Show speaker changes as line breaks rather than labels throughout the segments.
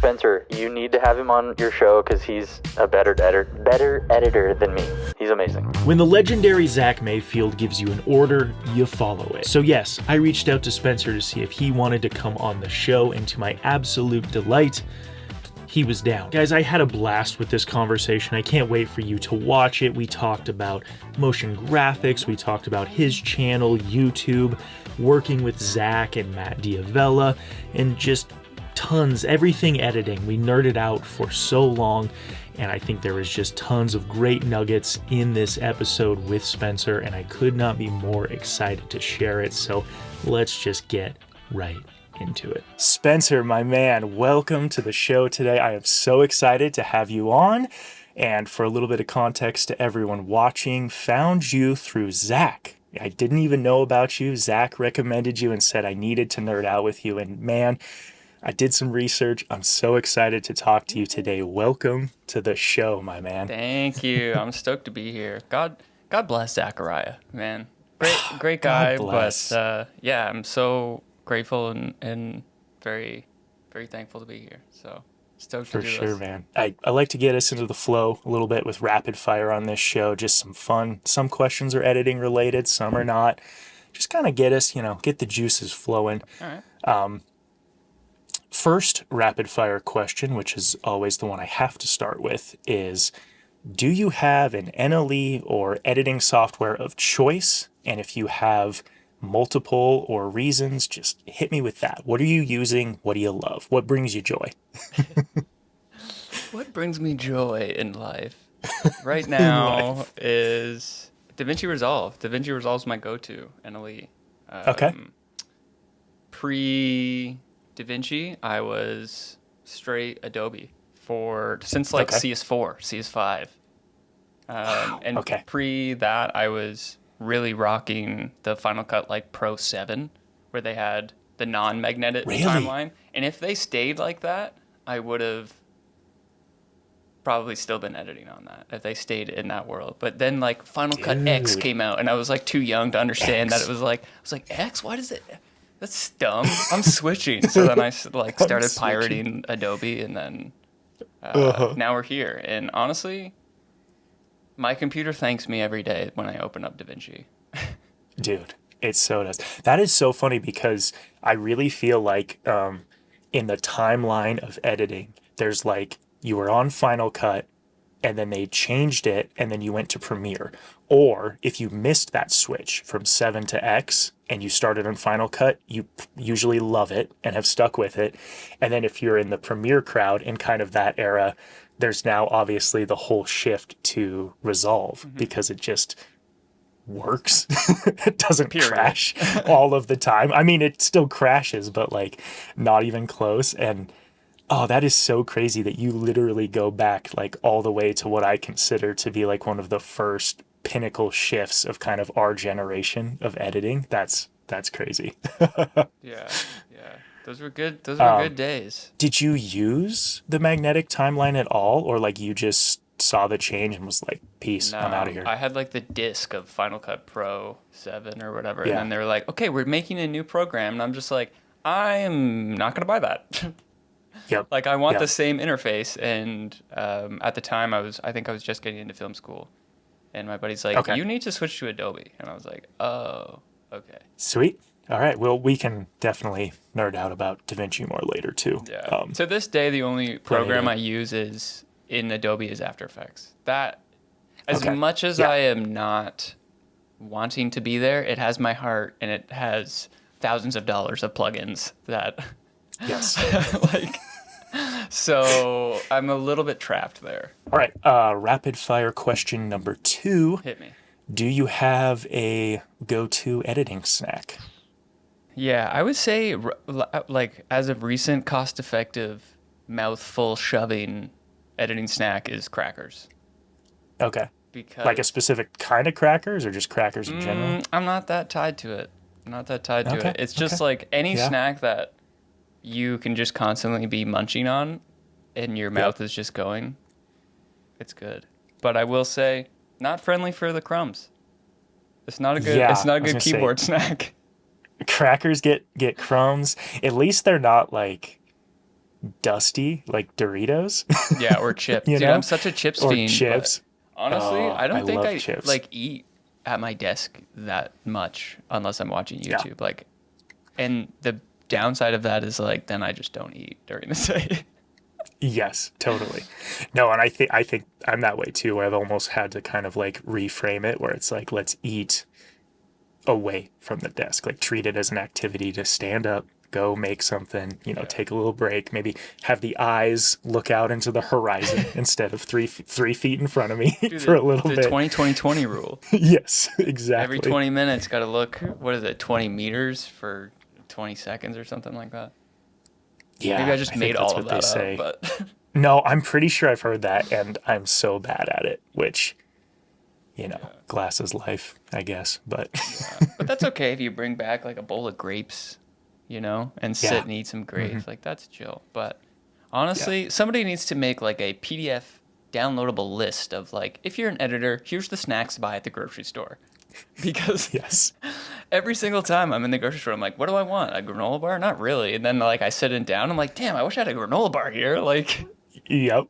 Spencer, you need to have him on your show because he's a better editor than me. He's amazing.
When the legendary Zach Mayfield gives you an order, you follow it. So yes, I reached out to Spencer to see if he wanted to come on the show, and to my absolute delight, he was down. Guys, I had a blast with this conversation. I can't wait for you to watch it. We talked about motion graphics. We talked about his channel, YouTube, working with Zach and Matt Diavella, and just tons, everything editing. We nerded out for so long, and I think there was just tons of great nuggets in this episode with Spencer, and I could not be more excited to share it. So let's just get right into it. Spencer, my man, welcome to the show today. I am so excited to have you on. And for a little bit of context to everyone watching, found you through Zach. I didn't even know about you. Zach recommended you and said I needed to nerd out with you. And man, I did some research. I'm so excited to talk to you today. Welcome to the show, my man.
Thank you. I'm stoked to be here. God bless Zachariah, man. Great guy. But yeah, I'm so grateful and very, very thankful to be here. So stoked to do this. For sure,
man. I like to get us into the flow a little bit with rapid fire on this show. Just some fun. Some questions are editing related, some are not. Just kind of get us, get the juices flowing.
All right.
First rapid fire question, which is always the one I have to start with, is do you have an NLE or editing software of choice? And if you have multiple or reasons, just hit me with that. What are you using? What do you love? What brings you joy?
What brings me joy in life right now is DaVinci Resolve. DaVinci Resolve is my go-to NLE.
Okay.
Pre-DaVinci, I was straight Adobe since CS4, CS5. And pre that, I was really rocking the Final Cut Pro 7, where they had the non-magnetic timeline. And if they stayed like that, I would have probably still been editing on that if they stayed in that world. But then Final Cut X came out, and I was too young to understand that it was I was like, X? Why does it? That's dumb. I'm switching. So then I started pirating Adobe, and then now we're here. And honestly, my computer thanks me every day when I open up DaVinci.
Dude, it so does. That is so funny because I really feel like in the timeline of editing, there's you were on Final Cut and then they changed it and then you went to Premiere. Or if you missed that switch from 7 to X and you started on Final Cut, you usually love it and have stuck with it. And then if you're in the Premiere crowd in kind of that era, there's now obviously the whole shift to Resolve because it just works. It doesn't crash all of the time. I mean, it still crashes, but not even close. And oh, that is so crazy that you literally go back all the way to what I consider to be one of the first pinnacle shifts of kind of our generation of editing. That's crazy.
Yeah. Those were good good days.
Did you use the magnetic timeline at all, or you just saw the change and was like, peace, I'm out of here?
I had the disc of Final Cut Pro 7 or whatever, and then they were like, okay, we're making a new program, and I'm just like, I am not going to buy that.
Yep.
I want the same interface, and at the time I think I was just getting into film school, and my buddy's like, you need to switch to Adobe, and I was like, oh, okay.
Sweet. All right. Well, we can definitely nerd out about DaVinci more later too.
Yeah. To this day, the only program I use in Adobe is After Effects. That, as much as I am not wanting to be there, it has my heart, and it has thousands of dollars of plugins that.
Yes.
So I'm a little bit trapped there.
All right. Rapid fire question number 2.
Hit me.
Do you have a go-to editing snack?
Yeah, I would say as of recent, cost-effective, mouthful shoving editing snack is crackers.
Okay.
Because
a specific kind of crackers or just crackers in general?
I'm not that tied to it. It's just any snack that you can just constantly be munching on and your mouth is just going. It's good. But I will say, not friendly for the crumbs. It's not a good keyboard snack.
Crackers get crumbs. At least they're not dusty, like Doritos.
Yeah, or chips.
You
Dude,
know?
I'm such a chips
Or
fiend.
chips.
But honestly,
Oh,
I
I
don't think
love
I
chips.
like eat at my desk that much unless I'm watching
Yeah.
YouTube. Like, and the downside of that is like then I just don't eat during the day.
Yes, totally. No, and I think I'm that way too, where I've almost had to kind of like reframe it where it's like, let's eat away from the desk, like treat it as an activity to stand up, go make something, take a little break, maybe have the eyes look out into the horizon instead of 3 feet in front of me
Dude,
for a little
the
bit.
20-20-20 rule.
Yes, exactly.
Every 20 minutes, got to look, what is it, 20 meters for 20 seconds or something like that?
Yeah,
Maybe I just made all of that
say.
up, but...
No, I'm pretty sure I've heard that, and I'm so bad at it, which, glass is life, I guess, but...
Yeah. But that's okay if you bring back, like, a bowl of grapes, and sit and eat some grapes. Like, that's chill. But honestly, somebody needs to make, like, a PDF downloadable list of, like, if you're an editor, here's the snacks to buy at the grocery store. Because
Yes.
every single time I'm in the grocery store, I'm like, what do I want? A granola bar? Not really. And then, like, I sit it down. I'm like, damn, I wish I had a granola bar here. Like...
Yep.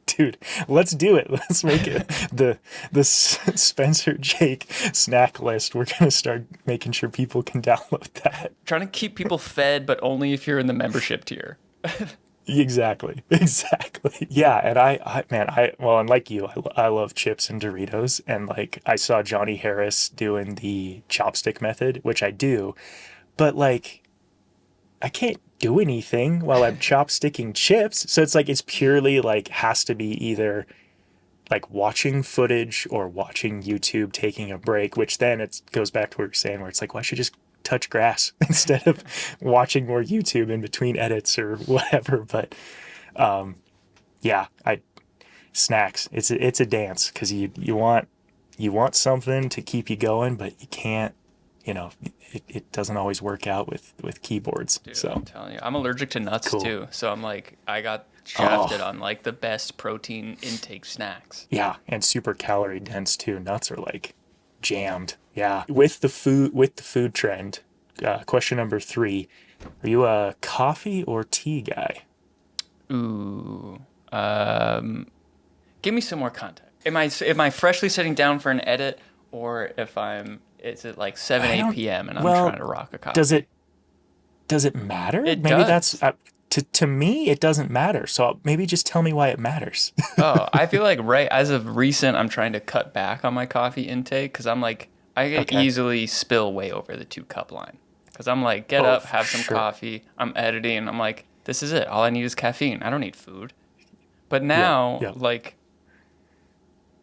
Dude, let's do it. Let's make it the Spencer Jake snack list. We're going to start making sure people can download that.
Trying to keep people fed, but only if you're in the membership tier.
Exactly. Yeah, and well, and like you, I love chips and Doritos, and like I saw Johnny Harris doing the chopstick method, which I do, but like I can't do anything while I'm chopsticking chips. So it's like it's purely like has to be either like watching footage or watching YouTube taking a break, which then it goes back to what you're saying where it's like, well, I should just touch grass instead of watching more YouTube in between edits or whatever. But yeah, snacks. It's a dance because you want something to keep you going, but you can't. It doesn't always work out with keyboards.
Dude,
so
I'm telling you, I'm allergic to nuts
Cool.
too. So I'm like, I got shafted on like the best protein intake snacks.
Yeah, and super calorie dense too. Nuts are like jammed. Yeah, with the food trend. Question number 3: are you a coffee or tea guy?
Ooh, give me some more context. Am I freshly sitting down for an edit, or is it like 8 p.m. and I'm trying to rock a coffee?
Does it matter?
It
Maybe
does.
that's to me it doesn't matter. So maybe just tell me why it matters.
Oh, I feel like right as of recent, I'm trying to cut back on my coffee intake because I'm like, I could easily spill way over the 2-cup line. Because I'm like, get up, have some coffee. I'm editing. I'm like, this is it. All I need is caffeine. I don't need food. But now,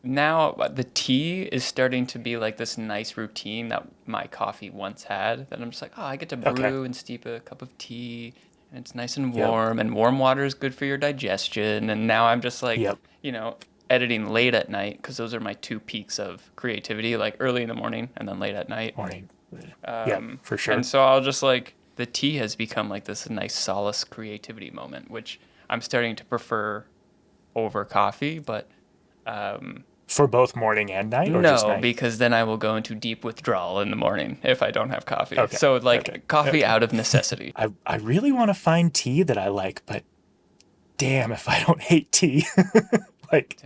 now the tea is starting to be like this nice routine that my coffee once had. That I'm just like, oh, I get to brew and steep a cup of tea. And it's nice and warm. And warm water is good for your digestion. And now I'm just like, editing late at night. Because those are my 2 peaks of creativity. Like early in the morning and then late at night.
For sure.
And so I'll just like, the tea has become like this nice solace creativity moment, which I'm starting to prefer over coffee, but
for both morning and night, or just night?
Because then I will go into deep withdrawal in the morning if I don't have coffee. So like coffee out of necessity.
I really want to find tea that I like, but damn if I don't hate tea. Like,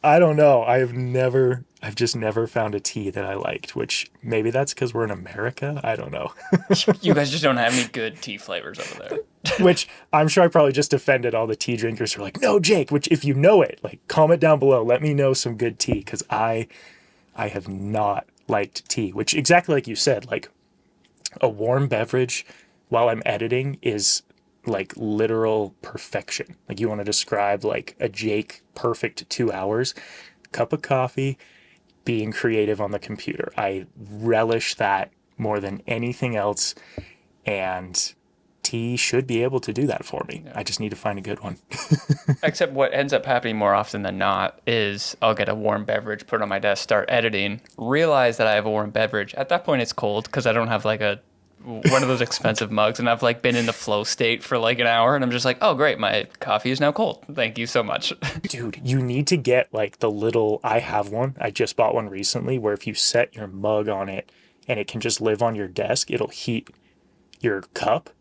I don't know. I've just never found a tea that I liked, which maybe that's because we're in America. I don't know.
You guys just don't have any good tea flavors over there.
Which I'm sure I probably just offended all the tea drinkers who are like, no, Jake, which if you know it, like comment down below. Let me know some good tea because I have not liked tea, which exactly like you said, like a warm beverage while I'm editing is like literal perfection. Like you want to describe like a Jake perfect 2 hours, cup of coffee, being creative on the computer. I relish that more than anything else, and tea should be able to do that for me. I just need to find a good one.
Except what ends up happening more often than not is I'll get a warm beverage, put it on my desk, start editing, realize that I have a warm beverage. At that point it's cold because I don't have like one of those expensive mugs, and I've like been in the flow state for like an hour, and I'm just like, oh great, my coffee is now cold. Thank you so much.
Dude, you need to get like the little, I have one, I just bought one recently, where if you set your mug on it and it can just live on your desk, it'll heat your cup.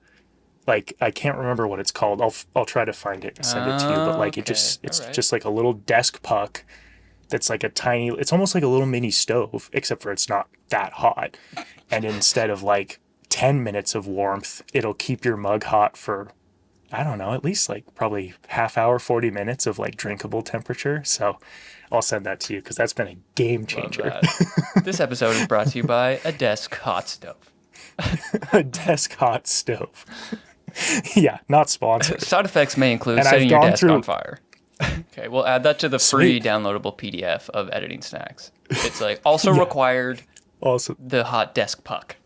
like I can't remember what it's called. I'll try to find it and send it to you. But like it's
right.
just like a little desk puck that's like a tiny. It's almost like a little mini stove, except for it's not that hot. And instead of like 10 minutes of warmth, it'll keep your mug hot for, I don't know, at least like probably half hour, 40 minutes of like drinkable temperature. So I'll send that to you because that's been a game changer.
This episode is brought to you by a desk hot stove.
A desk hot stove. Yeah, not sponsored.
Side effects may include setting your desk on fire. Okay, we'll add that to the free downloadable PDF of editing snacks. It's like also required the hot desk puck.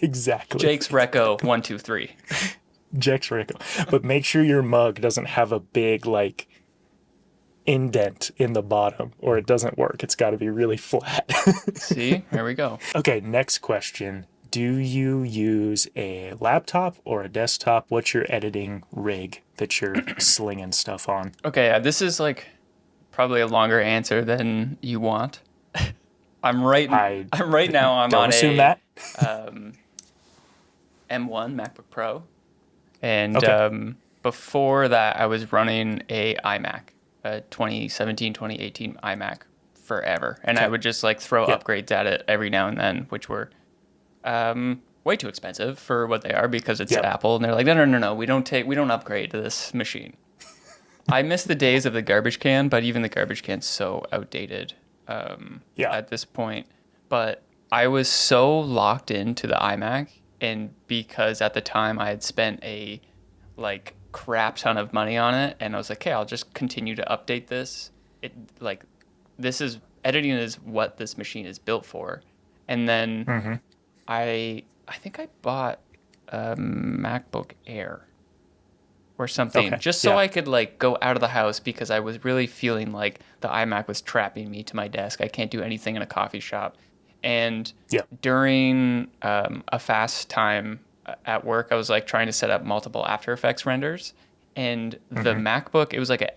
Exactly.
Jake's Reco 123.
Jake's Reco. But make sure your mug doesn't have a big like indent in the bottom or it doesn't work. It's got to be really flat.
See? Here we go.
Okay, next question. Do you use a laptop or a desktop? What's your editing rig that you're slinging stuff on?
Okay, this is like probably a longer answer than you want. I'm right now I'm on
a
M1 MacBook Pro. And before that I was running a iMac, a 2017, 2018 iMac forever. And I would just like throw upgrades at it every now and then, which were way too expensive for what they are because it's Apple, and they're like, no, we don't upgrade to this machine. I miss the days of the garbage can, but even the garbage can's so outdated at this point. But I was so locked into the iMac, and because at the time I had spent a like crap ton of money on it, and I was like, okay, I'll just continue to update this. Editing is what this machine is built for, and then. I think I bought a MacBook Air or something just so I could like go out of the house because I was really feeling like the iMac was trapping me to my desk. I can't do anything in a coffee shop. And during a fast time at work, I was like trying to set up multiple After Effects renders, and the MacBook, it was like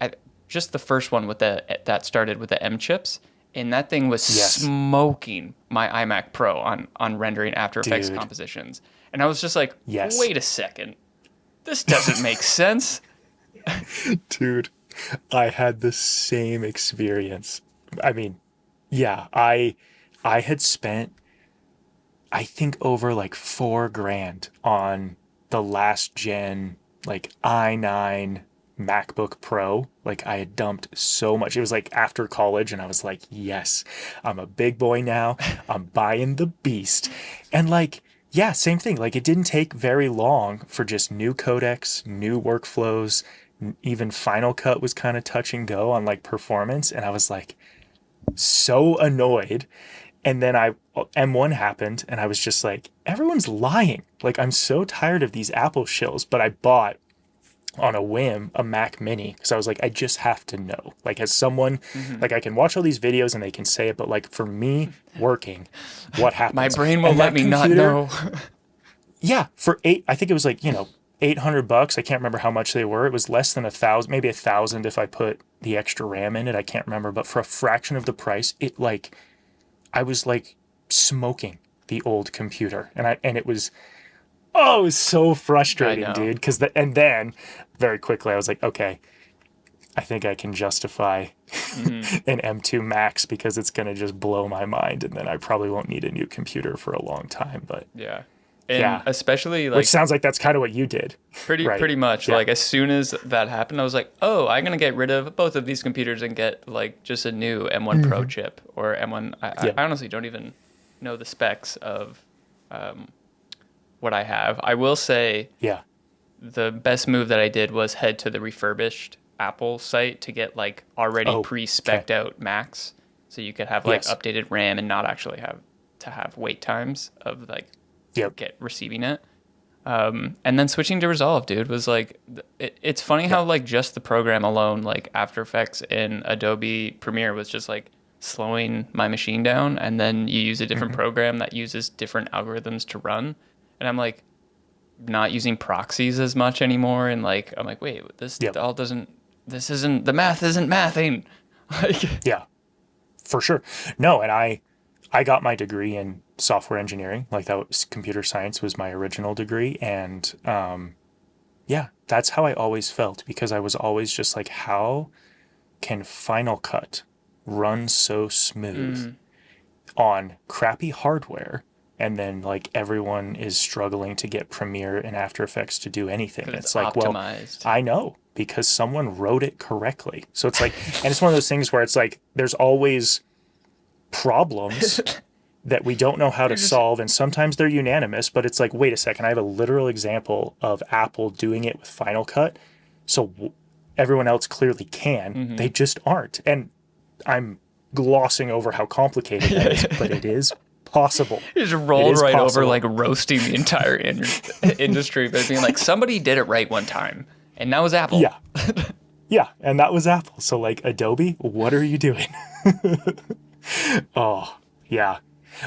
just the first one with that started with the M chips. And that thing was smoking my iMac Pro on rendering After Effects compositions. And I was just like, wait a second. This doesn't make sense.
Dude, I had the same experience. I mean, I had spent, I think, over like $4,000 on the last gen, like i9 MacBook Pro. Like I had dumped so much. It was like after college and I was like, yes, I'm a big boy now. I'm buying the beast. And like, same thing. Like it didn't take very long for just new codecs, new workflows, even Final Cut was kind of touch and go on like performance. And I was like so annoyed. And then M1 happened and I was just like, everyone's lying. Like I'm so tired of these Apple shills, but I bought on a whim a Mac Mini because I was like, I just have to know. Like as someone, like I can watch all these videos and they can say it, but like for me working, what happens?
My brain won't let me not know.
I think it was like, $800. I can't remember how much they were. It was less than 1,000, maybe 1,000 if I put the extra RAM in it. I can't remember, but for a fraction of the price, I was like smoking the old computer, and it was. Oh, it was so frustrating, dude. And then very quickly I was like, okay, I think I can justify an M2 Max because it's going to just blow my mind. And then I probably won't need a new computer for a long time. But
especially like.
Which sounds like that's kind of what you did.
Pretty much. Yeah. Like as soon as that happened, I was like, oh, I'm going to get rid of both of these computers and get like just a new M1 Pro chip or M1. I honestly don't even know the specs of. What I have. I will say the best move that I did was head to the refurbished Apple site to get like already pre-spec'd out Macs. So you could have like updated RAM and not actually have to have wait times of like receiving it. And then switching to Resolve, dude, was like, it's funny how like just the program alone, like After Effects in Adobe Premiere was just like slowing my machine down. And then you use a different program that uses different algorithms to run. And I'm like not using proxies as much anymore. And like, I'm like, wait, the math isn't mathing.
Yeah, for sure. No. And I got my degree in software engineering, like that was computer science was my original degree. And yeah, that's how I always felt because I was always just like, how can Final Cut run so smooth on crappy hardware? And then like everyone is struggling to get Premiere and After Effects to do anything.
It's
like,
optimized.
well, I know because someone wrote it correctly. So it's like, and it's one of those things where it's like, there's always problems that we don't know how to solve, and sometimes they're unanimous, but it's like, wait a second, I have a literal example of Apple doing it with Final Cut, so everyone else clearly can. They just aren't. And I'm glossing over how complicated that is, but it is possible.
You just rolled right over, like roasting the entire industry, but being like, somebody did it right one time, and that was Apple.
Yeah. Yeah, and that was Apple. So like, Adobe, what are you doing? Oh, yeah.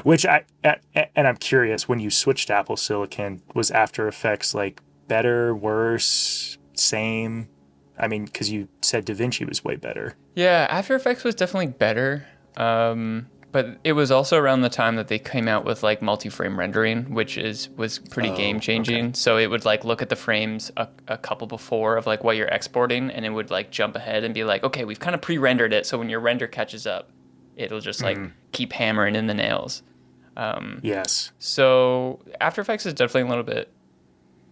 Which and I'm curious, when you switched to Apple Silicon, was After Effects like better, worse, same? I mean, because you said DaVinci was way better.
Yeah, After Effects was definitely better. But it was also around the time that they came out with like multi-frame rendering, which was pretty game changing. Okay. So it would like look at the frames a couple before of like what you're exporting, and it would like jump ahead and be like, okay, we've kind of pre-rendered it, so when your render catches up, it'll just like keep hammering in the nails.
Yes.
So After Effects is definitely a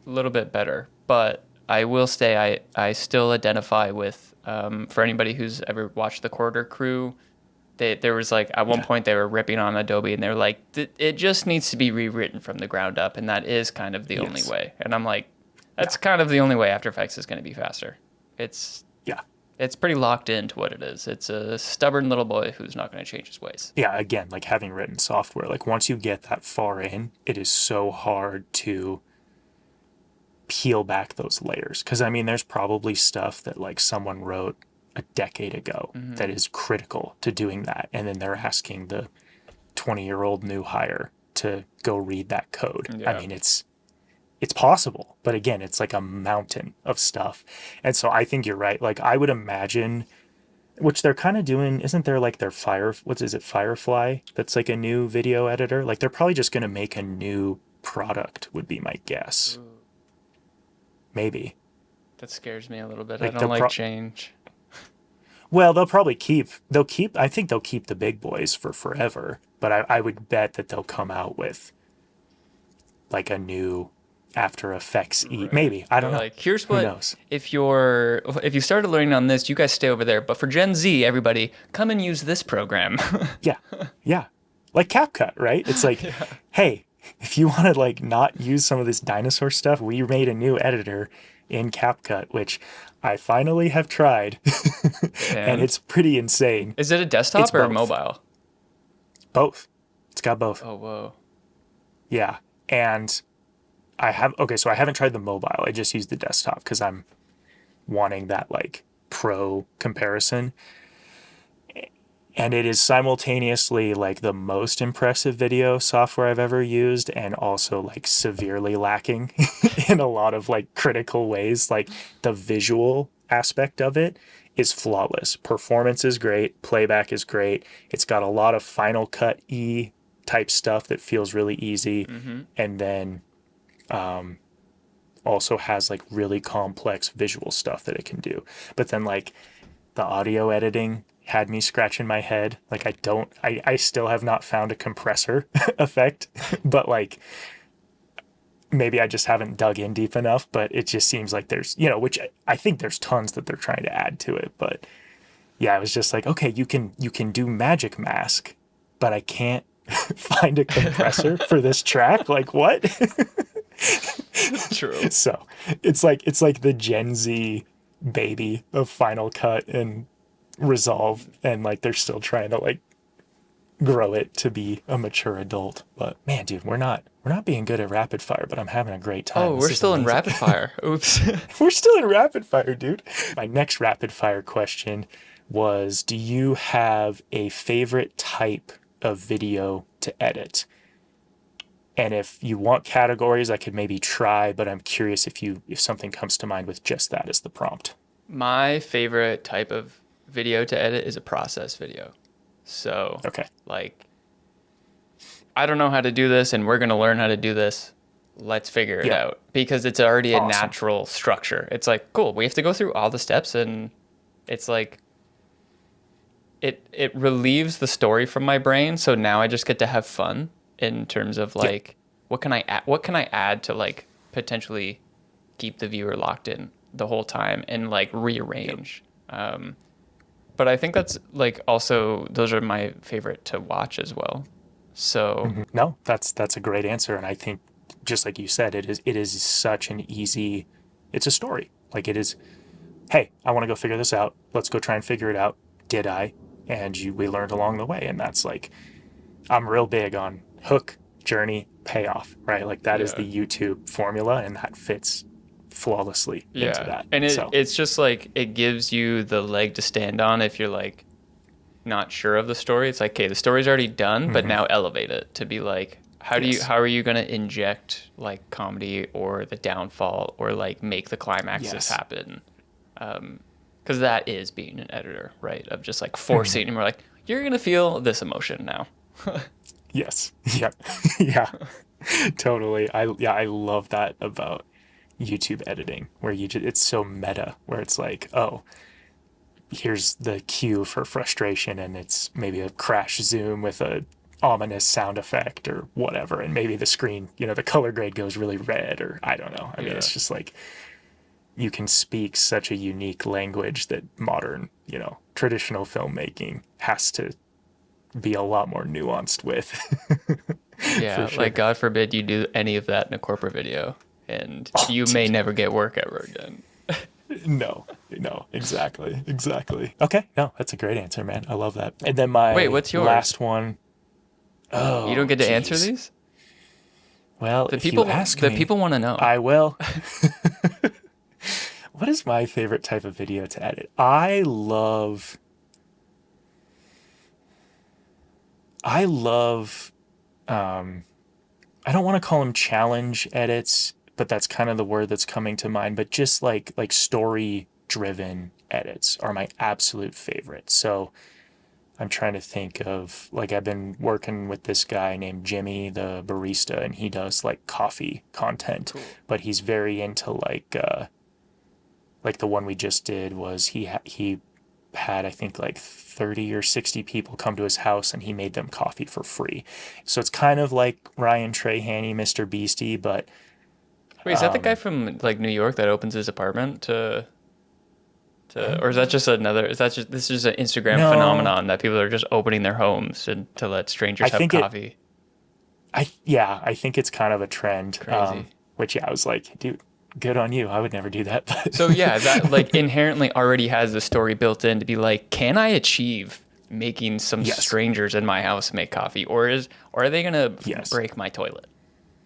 little bit better, but I will say I still identify with for anybody who's ever watched the Corridor Crew. There was like at one point they were ripping on Adobe and they were like, it just needs to be rewritten from the ground up, and that is kind of the only way. And I'm like, that's kind of the only way After Effects is going to be faster. It's pretty locked into what it is. It's a stubborn little boy who's not going to change his ways.
Yeah, again, like having written software, like once you get that far in, it is so hard to peel back those layers. Because I mean, there's probably stuff that like someone wrote a decade ago that is critical to doing that, and then they're asking the 20-year-old new hire to go read that code. I mean, it's possible, but again, it's like a mountain of stuff. And so I think you're right. Like I would imagine, which they're kind of doing, isn't there like their Firefly, that's like a new video editor? Like they're probably just going to make a new product, would be my guess. Ooh. Maybe.
That scares me a little bit. Like I don't like change.
Well, I think they'll keep the big boys for forever, but I would bet that they'll come out with like a new After Effects maybe. I don't know.
Like, here's what, if you started learning on this, you guys stay over there. But for Gen Z, everybody, come and use this program.
Yeah. Like CapCut, right? It's like, hey, if you want to like not use some of this dinosaur stuff, we made a new editor in CapCut, which I finally have tried, and it's pretty insane.
Is it a desktop or mobile?
Both. It's got both.
Oh, whoa.
Yeah, and so I haven't tried the mobile. I just used the desktop because I'm wanting that like pro comparison. And it is simultaneously like the most impressive video software I've ever used, and also like severely lacking in a lot of like critical ways. Like the visual aspect of it is flawless. Performance is great. Playback is great. It's got a lot of Final Cut E type stuff that feels really easy. And then also has like really complex visual stuff that it can do. But then like the audio editing had me scratching my head. Like I still have not found a compressor effect, but like maybe I just haven't dug in deep enough, but it just seems like there's, which I think there's tons that they're trying to add to it. But yeah, I was just like, okay, you can do Magic Mask, but I can't find a compressor for this track. Like what?
True.
So it's like the Gen Z baby of Final Cut and Resolve, and like they're still trying to like grow it to be a mature adult. But man, dude, we're not being good at rapid fire, but I'm having a great time.
Oh, we're still in rapid fire. Oops.
We're still in rapid fire, dude. My next rapid fire question was, do you have a favorite type of video to edit? And if you want categories, I could maybe try, but I'm curious if something comes to mind with just that as the prompt.
My favorite type of video to edit is a process video. So, like, I don't know how to do this and we're going to learn how to do this. Let's figure it out, because it's already a natural structure. It's like, cool, we have to go through all the steps, and it's like it relieves the story from my brain. So now I just get to have fun in terms of like, what can I add to like potentially keep the viewer locked in the whole time and like rearrange. But I think that's like also, those are my favorite to watch as well. So
No, that's a great answer. And I think, just like you said, it is such an easy, it's a story. Like it is, hey, I want to go figure this out. Let's go try and figure it out. Did I? And we learned along the way. And that's like, I'm real big on hook, journey, payoff, right? Like that is the YouTube formula, and that fits flawlessly into that.
And it's just like, it gives you the leg to stand on if you're like not sure of the story. It's like, okay, the story's already done, but now elevate it to be like, how are you going to inject like comedy or the downfall or like make the climaxes happen? Because that is being an editor, right? Of just like forcing, and we're like, you're going to feel this emotion now.
Yes. Yeah. Yeah. Totally. I love that about YouTube editing, where it's so meta, where it's like, oh, here's the cue for frustration, and it's maybe a crash zoom with a ominous sound effect or whatever, and maybe the screen, the color grade goes really red, or I don't know. I mean, it's just like, you can speak such a unique language that modern, traditional filmmaking has to be a lot more nuanced with.
Yeah, sure. Like God forbid you do any of that in a corporate video, and you may never get work ever again.
No, exactly. Okay, no, that's a great answer, man. I love that. And then my
what's yours?
Last one. Oh,
you don't get to answer these?
Well,
the people want to know.
I will. What is my favorite type of video to edit? I love I don't want to call them challenge edits, but that's kind of the word that's coming to mind. But just like story driven edits are my absolute favorite. So I'm trying to think of, like, I've been working with this guy named Jimmy, the barista, and he does like coffee content, but he's very into like the one we just did was he had, I think, like 30 or 60 people come to his house, and he made them coffee for free. So it's kind of like Ryan Trahaney, Mr. Beastie, but
wait, is that the guy from like New York that opens his apartment to or is that just this is an Instagram phenomenon that people are just opening their homes to let strangers have coffee?
I think it's kind of a trend.
Crazy.
Which I was like, dude, good on you. I would never do that. But
so yeah, that like inherently already has the story built in to be like, can I achieve making some strangers in my house make coffee, or are they gonna break my toilet?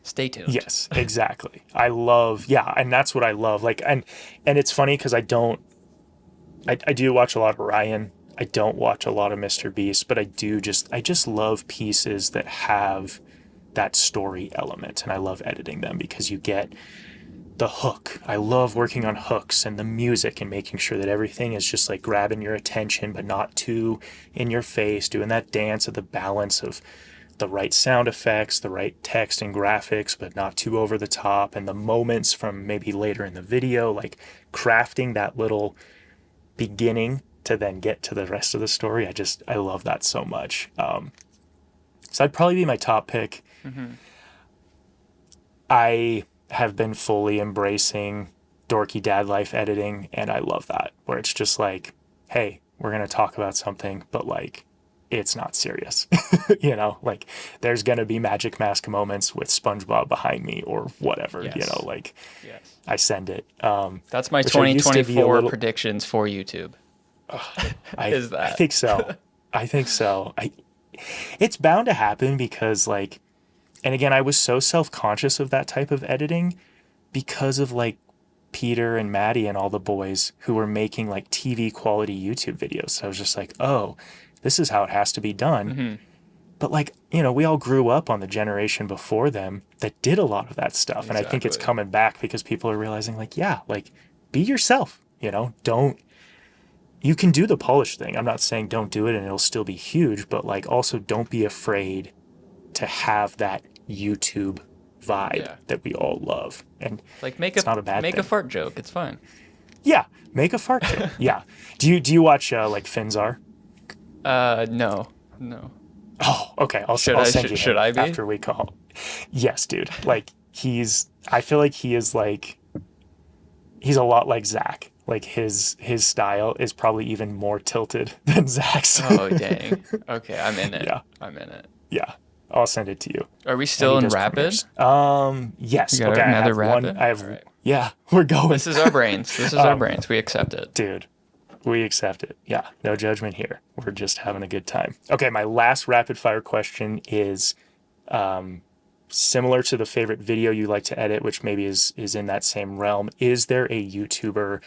Stay tuned.
Yes, exactly. I love, and that's what I love. Like, and it's funny because I do watch a lot of Ryan. I don't watch a lot of Mr. Beast, but I just love pieces that have that story element, and I love editing them because you get the hook. I love working on hooks and the music and making sure that everything is just like grabbing your attention, but not too in your face, doing that dance of the balance of the right sound effects, the right text and graphics, but not too over the top, and the moments from maybe later in the video, like crafting that little beginning to then get to the rest of the story. I love that so much. So that'd probably be my top pick.
Mm-hmm.
I have been fully embracing dorky dad life editing, and I love that, where it's just like, hey, we're going to talk about something, but like, it's not serious. Like there's going to be magic mask moments with SpongeBob behind me or whatever, I send it.
That's my 2024 predictions for YouTube.
Is that? I think so. It's bound to happen because like, and again, I was so self-conscious of that type of editing because of like Peter and Maddie and all the boys who were making like TV quality YouTube videos. So I was just like, oh, this is how it has to be done.
Mm-hmm.
But like, we all grew up on the generation before them that did a lot of that stuff. Exactly. And I think it's coming back because people are realizing like, like be yourself, you can do the polished thing. I'm not saying don't do it and it'll still be huge, but like also don't be afraid to have that YouTube vibe that we all love. And
like
it's not a bad thing.
a fart joke. It's fine.
Yeah, make a fart joke. Yeah. Do you watch like Finzar?
No.
Oh, okay. I'll send you
should
him
I be?
after we call. Yes, dude. Like I feel like he is like, he's a lot like Zach. Like his style is probably even more tilted than Zach's.
Oh, dang. Okay, I'm in it.
Yeah.
I'm in it.
Yeah. I'll send it to you.
Are we still in rapid?
Yes.
You got
Okay,
another
I have
rapid?
one. I have.
Right.
Yeah, we're going.
This is our brains. This is our brains. We accept it.
Dude, we accept it. Yeah, no judgment here. We're just having a good time. Okay, my last rapid fire question is similar to the favorite video you like to edit, which maybe is in that same realm. Is there a YouTuber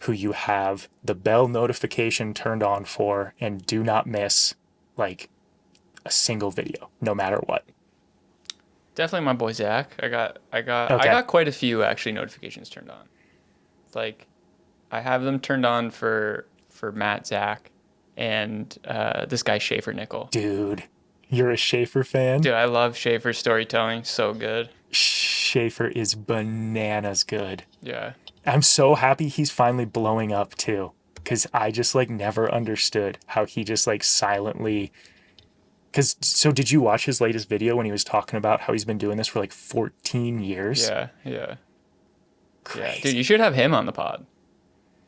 who you have the bell notification turned on for and do not miss like a single video, no matter what?
Definitely my boy Zach. I got quite a few actually notifications turned on. Like, I have them turned on for Matt, Zach, and this guy Schaefer Nickel.
Dude, you're a Schaefer fan?
Dude, I love Schaefer's storytelling. So good.
Schaefer is bananas good.
Yeah.
I'm so happy he's finally blowing up too, because I just like never understood how he just like silently. So did you watch his latest video when he was talking about how he's been doing this for like 14 years?
Yeah.
Crazy.
Yeah, dude, you should have him on the pod.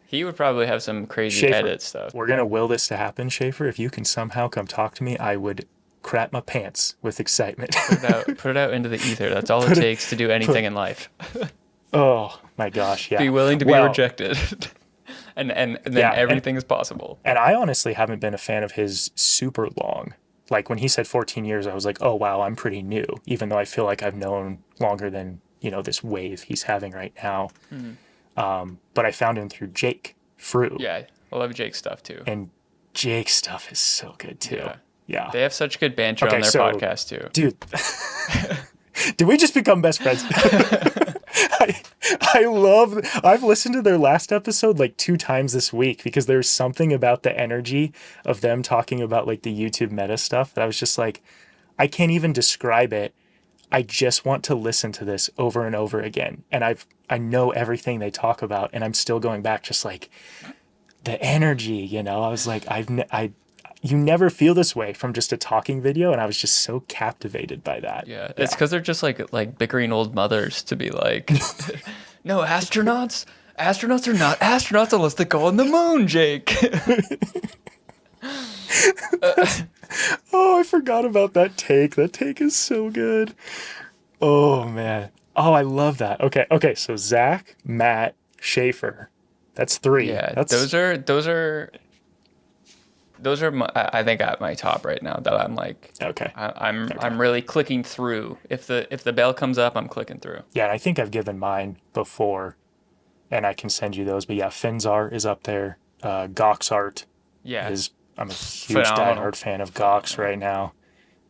He would probably have some crazy
Schaefer,
edit stuff.
We're going to will this to happen, Schaefer. If you can somehow come talk to me, I would crap my pants with excitement.
Put it out into the ether. That's all it takes to do anything in life.
Oh, my gosh, yeah.
Be willing to be rejected. and then everything is possible.
And I honestly haven't been a fan of his super long. Like when he said 14 years, I was like, oh, wow, I'm pretty new, even though I feel like I've known longer than, this wave he's having right now. Mm-hmm. But I found him through Jake Frew.
Yeah, I love Jake's stuff too.
And Jake's stuff is so good too. Yeah.
They have such good banter on their podcast too.
Dude, did we just become best friends? I've listened to their last episode like 2 times this week because there's something about the energy of them talking about like the YouTube meta stuff that I was just like, I can't even describe it. I just want to listen to this over and over again. And I know everything they talk about and I'm still going back just like the energy, I was like, you never feel this way from just a talking video, and I was just so captivated by that.
Yeah. It's because they're just like bickering old mothers to be like, no, astronauts are not astronauts unless they go on the moon, Jake.
Oh, I forgot about that take. That take is so good. Oh, man. Oh, I love that. Okay. So Zach, Matt, Schaefer. That's 3.
Yeah, those are I think at my top right now that I'm like,
okay.
I'm really clicking through. If the bell comes up, I'm clicking through.
Yeah, and I think I've given mine before, and I can send you those. But yeah, Finzar is up there. Gox Art is. I'm a huge diehard fan of Gox right now.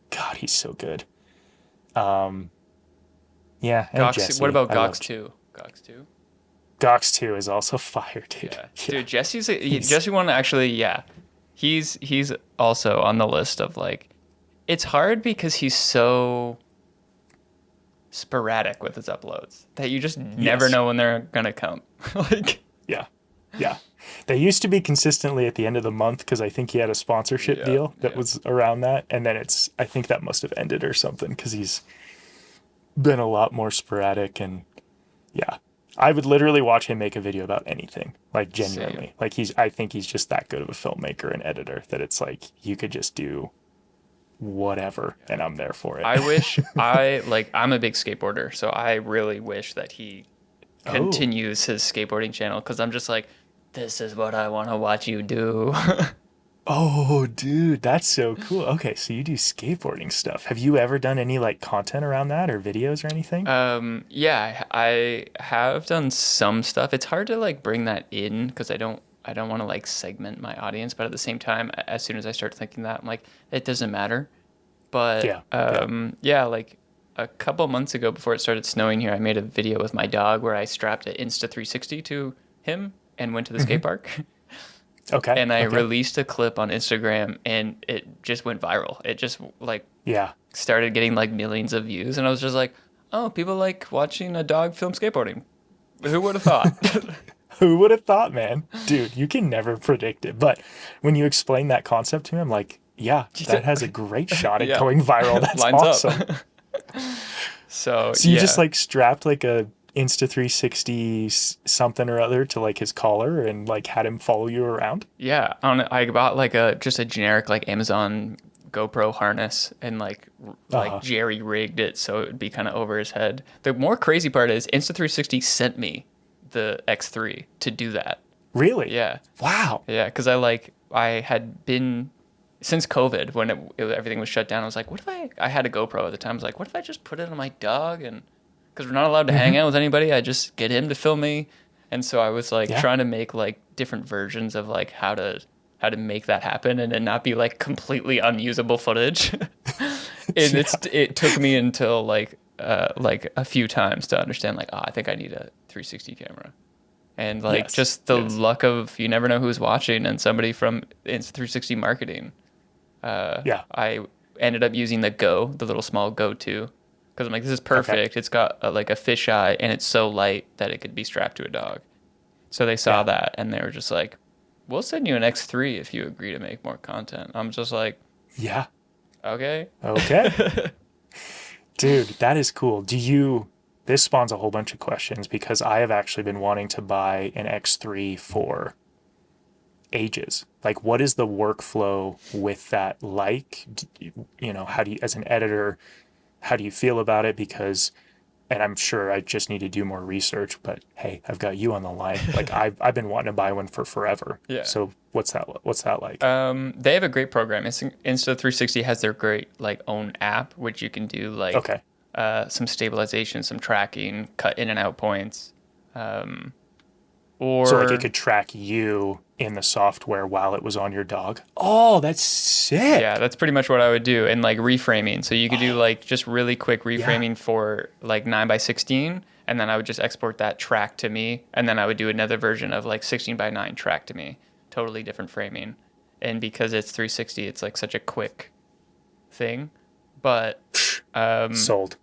God, he's so good. Yeah, and
Gox,
Jesse.
What about Gox 2? Gox 2?
Gox 2 is also fire, dude.
Yeah. Dude, Jesse one actually, He's also on the list of like, it's hard because he's so sporadic with his uploads that you just never know when they're gonna come. Like,
yeah. They used to be consistently at the end of the month because I think he had a sponsorship deal that was around that, and then I think that must have ended or something because he's been a lot more sporadic. And I would literally watch him make a video about anything, like genuinely. Like I think he's just that good of a filmmaker and editor that it's like you could just do whatever and I'm there for it.
I wish I'm a big skateboarder, so I really wish that he continues his skateboarding channel because I'm just like, this is what I want to watch you do.
Oh, dude, that's so cool. Okay, so you do skateboarding stuff. Have you ever done any like content around that or videos or anything?
Yeah, I have done some stuff. It's hard to like bring that in because I don't want to like segment my audience, but at the same time, as soon as I start thinking that, I'm like, it doesn't matter. But like a couple months ago before it started snowing here, I made a video with my dog where I strapped an Insta360 to him and went to the skate park.
Okay.
And I released a clip on Instagram, and it just went viral. It just started getting like millions of views, and I was just like, oh, people like watching a dog film skateboarding. Who would have thought?
Who would have thought, man? Dude, you can never predict it. But when you explain that concept to me, I'm like, yeah, that has a great shot at going viral. That's
Lines
awesome.
Up. So
you just like strapped like a Insta360 something or other to like his collar and like had him follow you around?
Yeah, I bought like just a generic like Amazon GoPro harness and like jerry rigged it so it would be kind of over his head. The more crazy part is Insta360 sent me the X3 to do that.
Really?
Yeah.
Wow.
Yeah, because I had been since COVID when everything was shut down. I was like, what if I had a GoPro at the time. I was like, what if I just put it on my dog, and because we're not allowed to hang out with anybody, I just get him to film me. And so I was like trying to make like different versions of like how to make that happen and then not be like completely unusable footage. It took me until like a few times to understand like, I think I need a 360 camera. And like just the luck of you never know who's watching, and somebody from Insta360 marketing. I ended up using the little small Go 2, because I'm like, this is perfect. Okay. It's got like a fisheye, and it's so light that it could be strapped to a dog. So they saw that, and they were just like, we'll send you an X3 if you agree to make more content. I'm just like,
yeah.
Okay.
Dude, that is cool. This spawns a whole bunch of questions, because I have actually been wanting to buy an X3 for ages. Like, what is the workflow with that like? How do you, as an editor, how do you feel about it? Because, and I'm sure I just need to do more research, but hey, I've got you on the line. Like, I've been wanting to buy one for forever. Yeah. So what's that like?
They have a great program. Insta360 has their great like own app, which you can do like some stabilization, some tracking, cut in and out points.
So like it could track you in the software while it was on your dog. Oh, that's sick.
Yeah, that's pretty much what I would do. And like reframing. So you could do like just really quick reframing for like 9:16, and then I would just export that track to me, and then I would do another version of like 16:9 track to me. Totally different framing. And because it's 360, it's like such a quick thing. But
sold.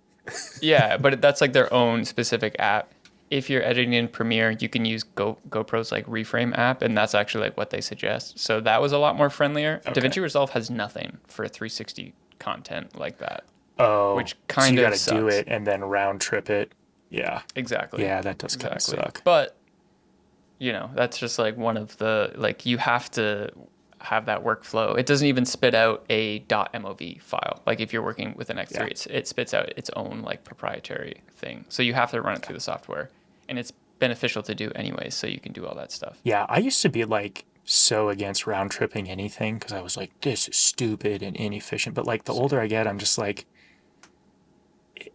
Yeah, but that's like their own specific app. If you're editing in Premiere, you can use GoPro's like reframe app, and that's actually like what they suggest. So that was a lot more friendlier. Okay. DaVinci Resolve has nothing for 360 content like that.
Oh,
which kind
of
sucks.
So you got to do it and then round trip it. Yeah.
Exactly.
Yeah, that does kind of suck.
But, that's just like one of the, like, you have to have that workflow. It doesn't even spit out a .mov file. Like if you're working with an X3, it spits out its own like proprietary thing. So you have to run it through the software, and it's beneficial to do anyways, so you can do all that stuff.
Yeah, I used to be like so against round tripping anything, because I was like, this is stupid and inefficient. But like the older I get, I'm just like,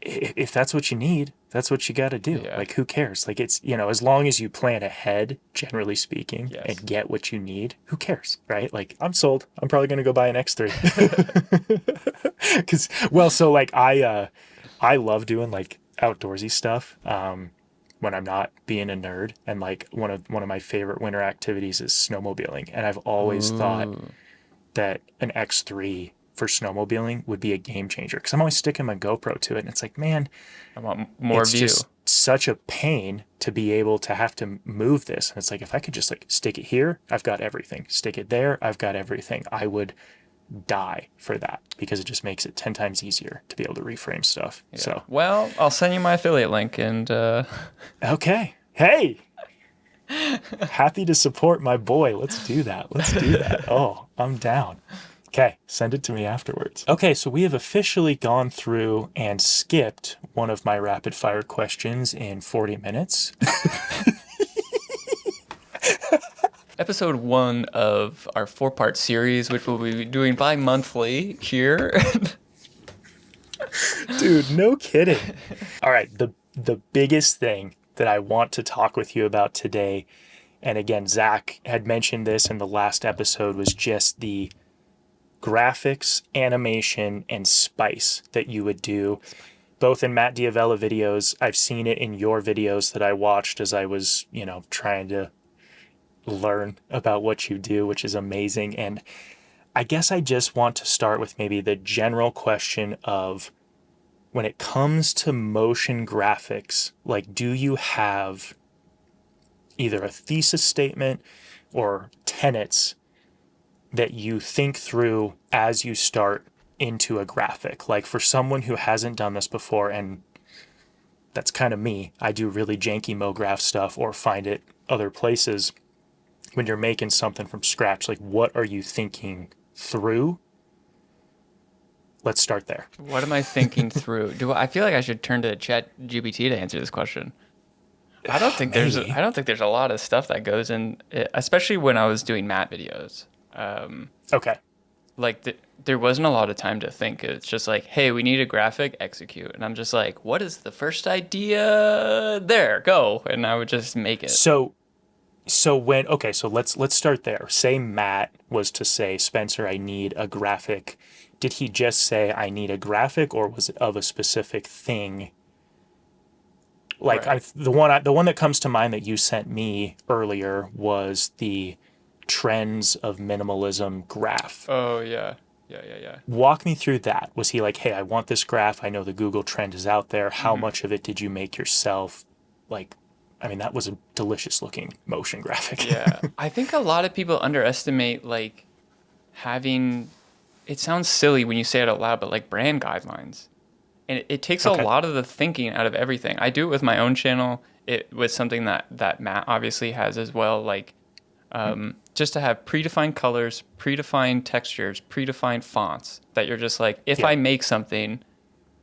if that's what you need, that's what you got to do. Yeah. Like, who cares? Like, it's, as long as you plan ahead, generally speaking, and get what you need, who cares, right? Like, I'm sold. I'm probably going to go buy an X3. Because, so like I love doing like outdoorsy stuff when I'm not being a nerd. And like one of my favorite winter activities is snowmobiling. And I've always thought that an X3 for snowmobiling would be a game changer, because I'm always sticking my GoPro to it, and it's like, man,
I want more
it's
view.
Just such a pain to be able to have to move this. And it's like, if I could just like stick it here, I've got everything. Stick it there, I've got everything. I would die for that, because it just makes it 10 times easier to be able to reframe stuff. Yeah. So,
well, I'll send you my affiliate link, and
okay. Hey, happy to support my boy. Let's do that. Oh, I'm down. Okay, send it to me afterwards. Okay, so we have officially gone through and skipped one of my rapid fire questions in 40 minutes.
Episode 1 of our 4-part series, which we'll be doing bi-monthly here.
Dude, no kidding. All right, the biggest thing that I want to talk with you about today, and again, Zach had mentioned this in the last episode, was just the graphics, animation, and spice that you would do, both in Matt Diavella videos. I've seen it in your videos that I watched as I was, trying to learn about what you do, which is amazing. And I guess I just want to start with maybe the general question of, when it comes to motion graphics, like, do you have either a thesis statement or tenets that you think through as you start into a graphic? Like, for someone who hasn't done this before, and that's kind of me, I do really janky Mograph stuff or find it other places. When you're making something from scratch, like, what are you thinking through? Let's start there.
What am I thinking through? I feel like I should turn to Chat GPT to answer this question. I don't think there's a lot of stuff that goes in, especially when I was doing matte videos.
Okay.
Like there wasn't a lot of time to think. It's just like, hey, we need a graphic, execute, and I'm just like, what is the first idea? There, go, and I would just make it.
So let's start there. Say Matt was to say, Spencer, I need a graphic. Did he just say I need a graphic, or was it of a specific thing? Like,
Right.
the one that comes to mind that you sent me earlier was the trends of minimalism graph.
Oh yeah, yeah.
Walk me through that. Was he like, hey, I want this graph. I know the Google trend is out there. How
hmm
much of it did you make yourself? Like, I mean, that was a delicious looking motion graphic.
Yeah, I think a lot of people underestimate like having. It sounds silly when you say it out loud, but like brand guidelines. And it takes a
Okay.
lot of the thinking out of everything. I do it with my own channel. It was something that Matt obviously has as well. Like just to have predefined colors, predefined textures, predefined fonts that you're just like, if
Yeah.
I make something,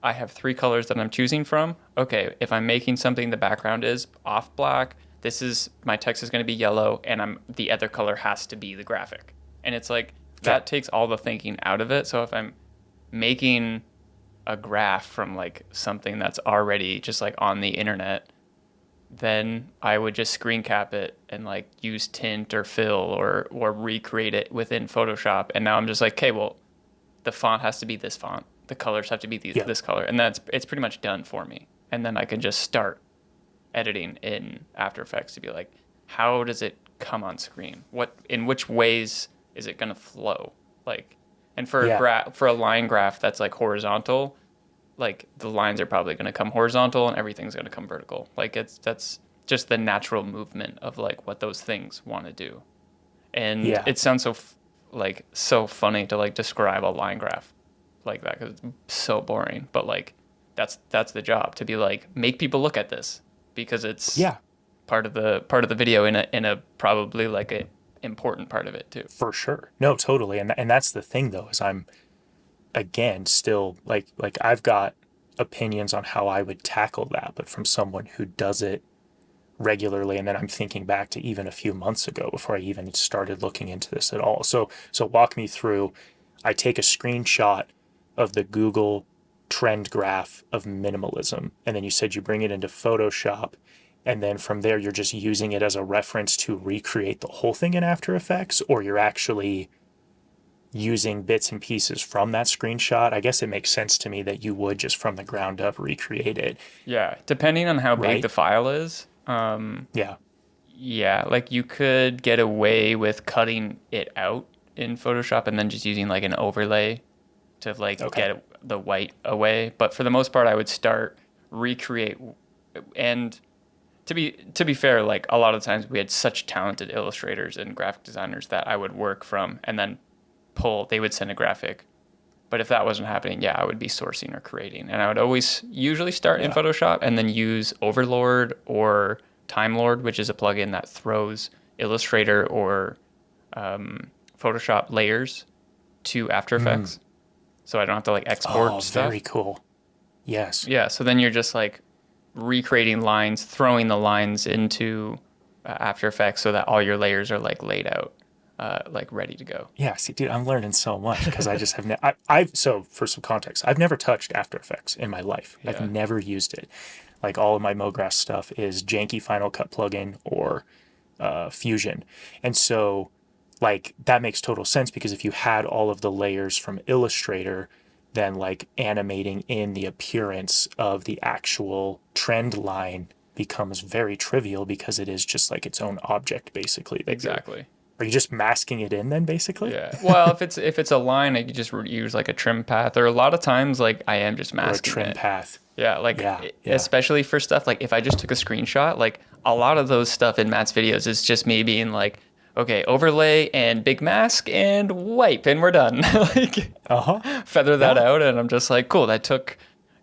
I have three colors that I'm choosing from. Okay, if I'm making something, the background is off black. This is my text is going to be yellow, and the other color has to be the graphic. And it's like
Okay.
that takes all the thinking out of it. So if I'm making a graph from like something that's already just like on the internet, then I would just screen cap it and like use tint or fill or recreate it within Photoshop. And now I'm just like, okay, well, the font has to be this font, the colors have to be
Yeah.
this color, and it's pretty much done for me. And then I can just start editing in After Effects to be like, how does it come on screen? In which ways is it gonna flow? Like, and for
Yeah.
for a line graph that's like horizontal, like the lines are probably gonna come horizontal and everything's gonna come vertical. Like that's just the natural movement of like what those things want to do. And
Yeah.
it sounds like so funny to like describe a line graph like that because it's so boring. But like that's the job, to be like, make people look at this because it's
Yeah.
part of the video in a probably like a important part of it too.
For sure. No, totally. And that's the thing though, is I'm, again, still like I've got opinions on how I would tackle that, but from someone who does it regularly. And then I'm thinking back to even a few months ago before I even started looking into this at all. So walk me through. I take a screenshot of the Google trend graph of minimalism, and then you said you bring it into Photoshop, and then from there you're just using it as a reference to recreate the whole thing in After Effects, or you're actually using bits and pieces from that screenshot. I guess it makes sense to me that you would just from the ground up recreate it,
Yeah, depending on how big
right?
the file is.
Yeah.
Yeah, like you could get away with cutting it out in Photoshop and then just using like an overlay to like
Okay.
get the white away. But for the most part, I would start recreate. And to be fair, like a lot of times we had such talented illustrators and graphic designers that I would work from and then pull. They would send a graphic. But if that wasn't happening, yeah, I would be sourcing or creating. And I would always usually start in
Yeah.
Photoshop and then use Overlord or Time Lord, which is a plugin that throws Illustrator or Photoshop layers to After Effects. So I don't have to like export
Oh, very
stuff.
cool. Yes.
Yeah, so then you're just like recreating lines, throwing the lines into After Effects so that all your layers are like laid out, like ready to go.
Yeah, see, dude, I'm learning so much because I just have I've so for some context, I've never touched After Effects in my life. I've
Yeah.
never used it. Like, all of my Mograph stuff is janky Final Cut plugin or Fusion, and so like that makes total sense because if you had all of the layers from Illustrator, then like animating in the appearance of the actual trend line becomes very trivial because it is just like its own object, basically.
Exactly.
Are you just masking it in then, basically?
Yeah. Well, if it's a line, I could just use like a trim path, or a lot of times like I am just masking
or a trim
it.
path.
Yeah, like
Yeah.
especially for stuff like if I just took a screenshot, like a lot of those stuff in Matt's videos is just me being like, okay, overlay and big mask and wipe and we're done. Like feather that out, and I'm just like, cool, that took,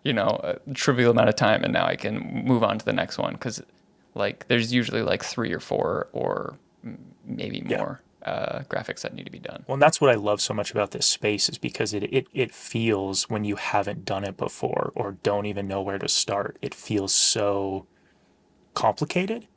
a trivial amount of time, and now I can move on to the next one, because like there's usually like 3 or 4 or maybe more graphics that need to be done.
Well, and that's what I love so much about this space, is because it feels, when you haven't done it before or don't even know where to start, it feels so complicated.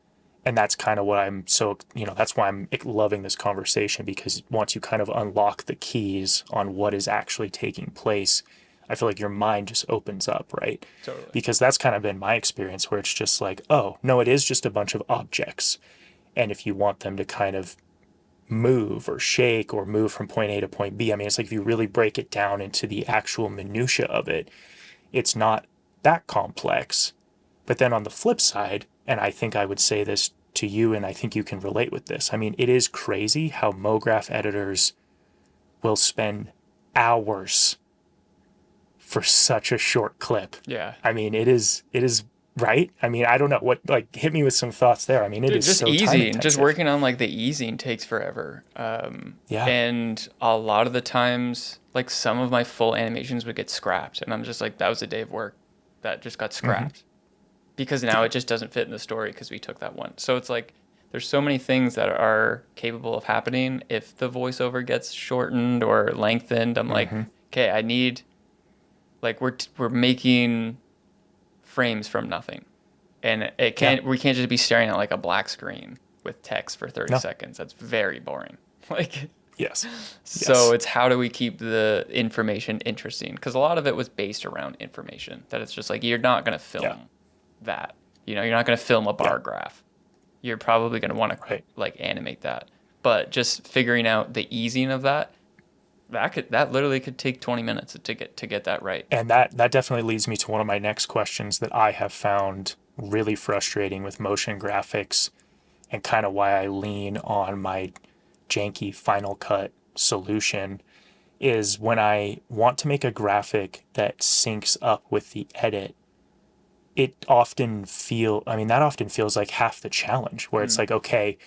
And that's kind of what I'm so, that's why I'm loving this conversation, because once you kind of unlock the keys on what is actually taking place, I feel like your mind just opens up, right?
Totally.
Because that's kind of been my experience, where it's just like, oh, no, it is just a bunch of objects. And if you want them to kind of move or shake or move from point A to point B, I mean, it's like if you really break it down into the actual minutia of it, it's not that complex. But then on the flip side, and I think I would say this to you, and I think you can relate with this, I mean, it is crazy how Mograph editors will spend hours for such a short clip.
Yeah.
I mean, it is right. I mean, I don't know what, like, hit me with some thoughts there. I mean, it is
just
so
easy.
time-intensive.
Just working on like the easing takes forever. And a lot of the times, like some of my full animations would get scrapped, and I'm just like, that was a day of work that just got scrapped, because now it just doesn't fit in the story because we took that one. So it's like, there's so many things that are capable of happening if the voiceover gets shortened or lengthened. I'm like, okay, I need, like, we're making frames from nothing, and we can't just be staring at like a black screen with text for 30 seconds. That's very boring. Like, so it's how do we keep the information interesting, because a lot of it was based around information, that it's just like, you're not going to film that, you're not going to film a bar graph. You're probably going to want to like animate that, but just figuring out the easing of that literally could take 20 minutes to get that right.
And that definitely leads me to one of my next questions that I have found really frustrating with motion graphics, and kind of why I lean on my janky Final Cut solution, is when I want to make a graphic that syncs up with the edit, that often feels like half the challenge, where it's like, okay,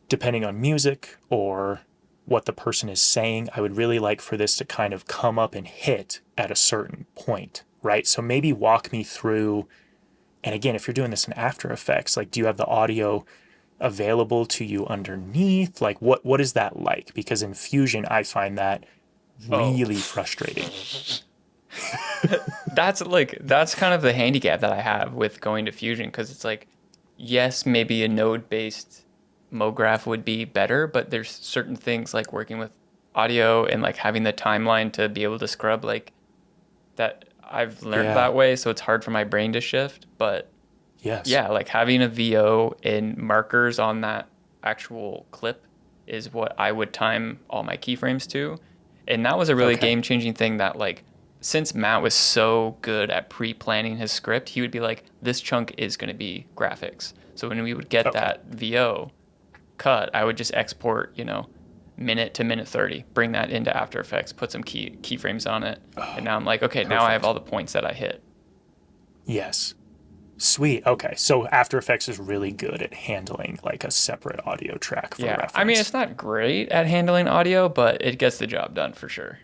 depending on music or what the person is saying, I would really like for this to kind of come up and hit at a certain point, right? So maybe walk me through, and again, if you're doing this in After Effects, like, do you have the audio available to you underneath? Like, what is that like? Because in Fusion, I find that really frustrating.
That's kind of the handicap that I have with going to Fusion, because it's like, yes, maybe a node-based Mograph would be better, but there's certain things like working with audio and like having the timeline to be able to scrub like that, I've learned that way, so it's hard for my brain to shift. But like having a VO and markers on that actual clip is what I would time all my keyframes to. And that was a really game-changing thing, that like, since Matt was so good at pre-planning his script, he would be like, this chunk is going to be graphics. So when we would get that VO cut, I would just export, minute to minute 30, bring that into After Effects, put some keyframes on it. And now I'm like, okay, now I have all the points that I hit.
Yes. Sweet. Okay. So After Effects is really good at handling like a separate audio track for reference.
I mean, it's not great at handling audio, but it gets the job done for sure.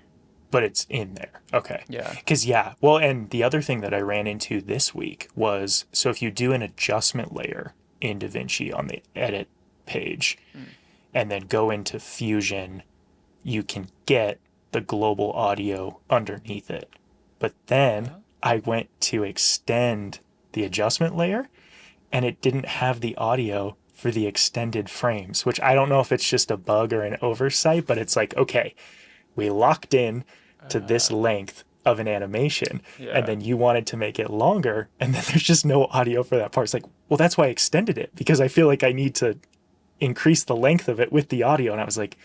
But it's in there. Okay.
Yeah.
Because, well, and the other thing that I ran into this week was, so if you do an adjustment layer in DaVinci on the edit page and then go into Fusion, you can get the global audio underneath it. But then I went to extend the adjustment layer, and it didn't have the audio for the extended frames, which I don't know if it's just a bug or an oversight, but it's like, okay, we locked in to this length of an animation, and then you wanted to make it longer, and then there's just no audio for that part. It's like, well, that's why I extended it, because I feel like I need to increase the length of it with the audio. And I was like,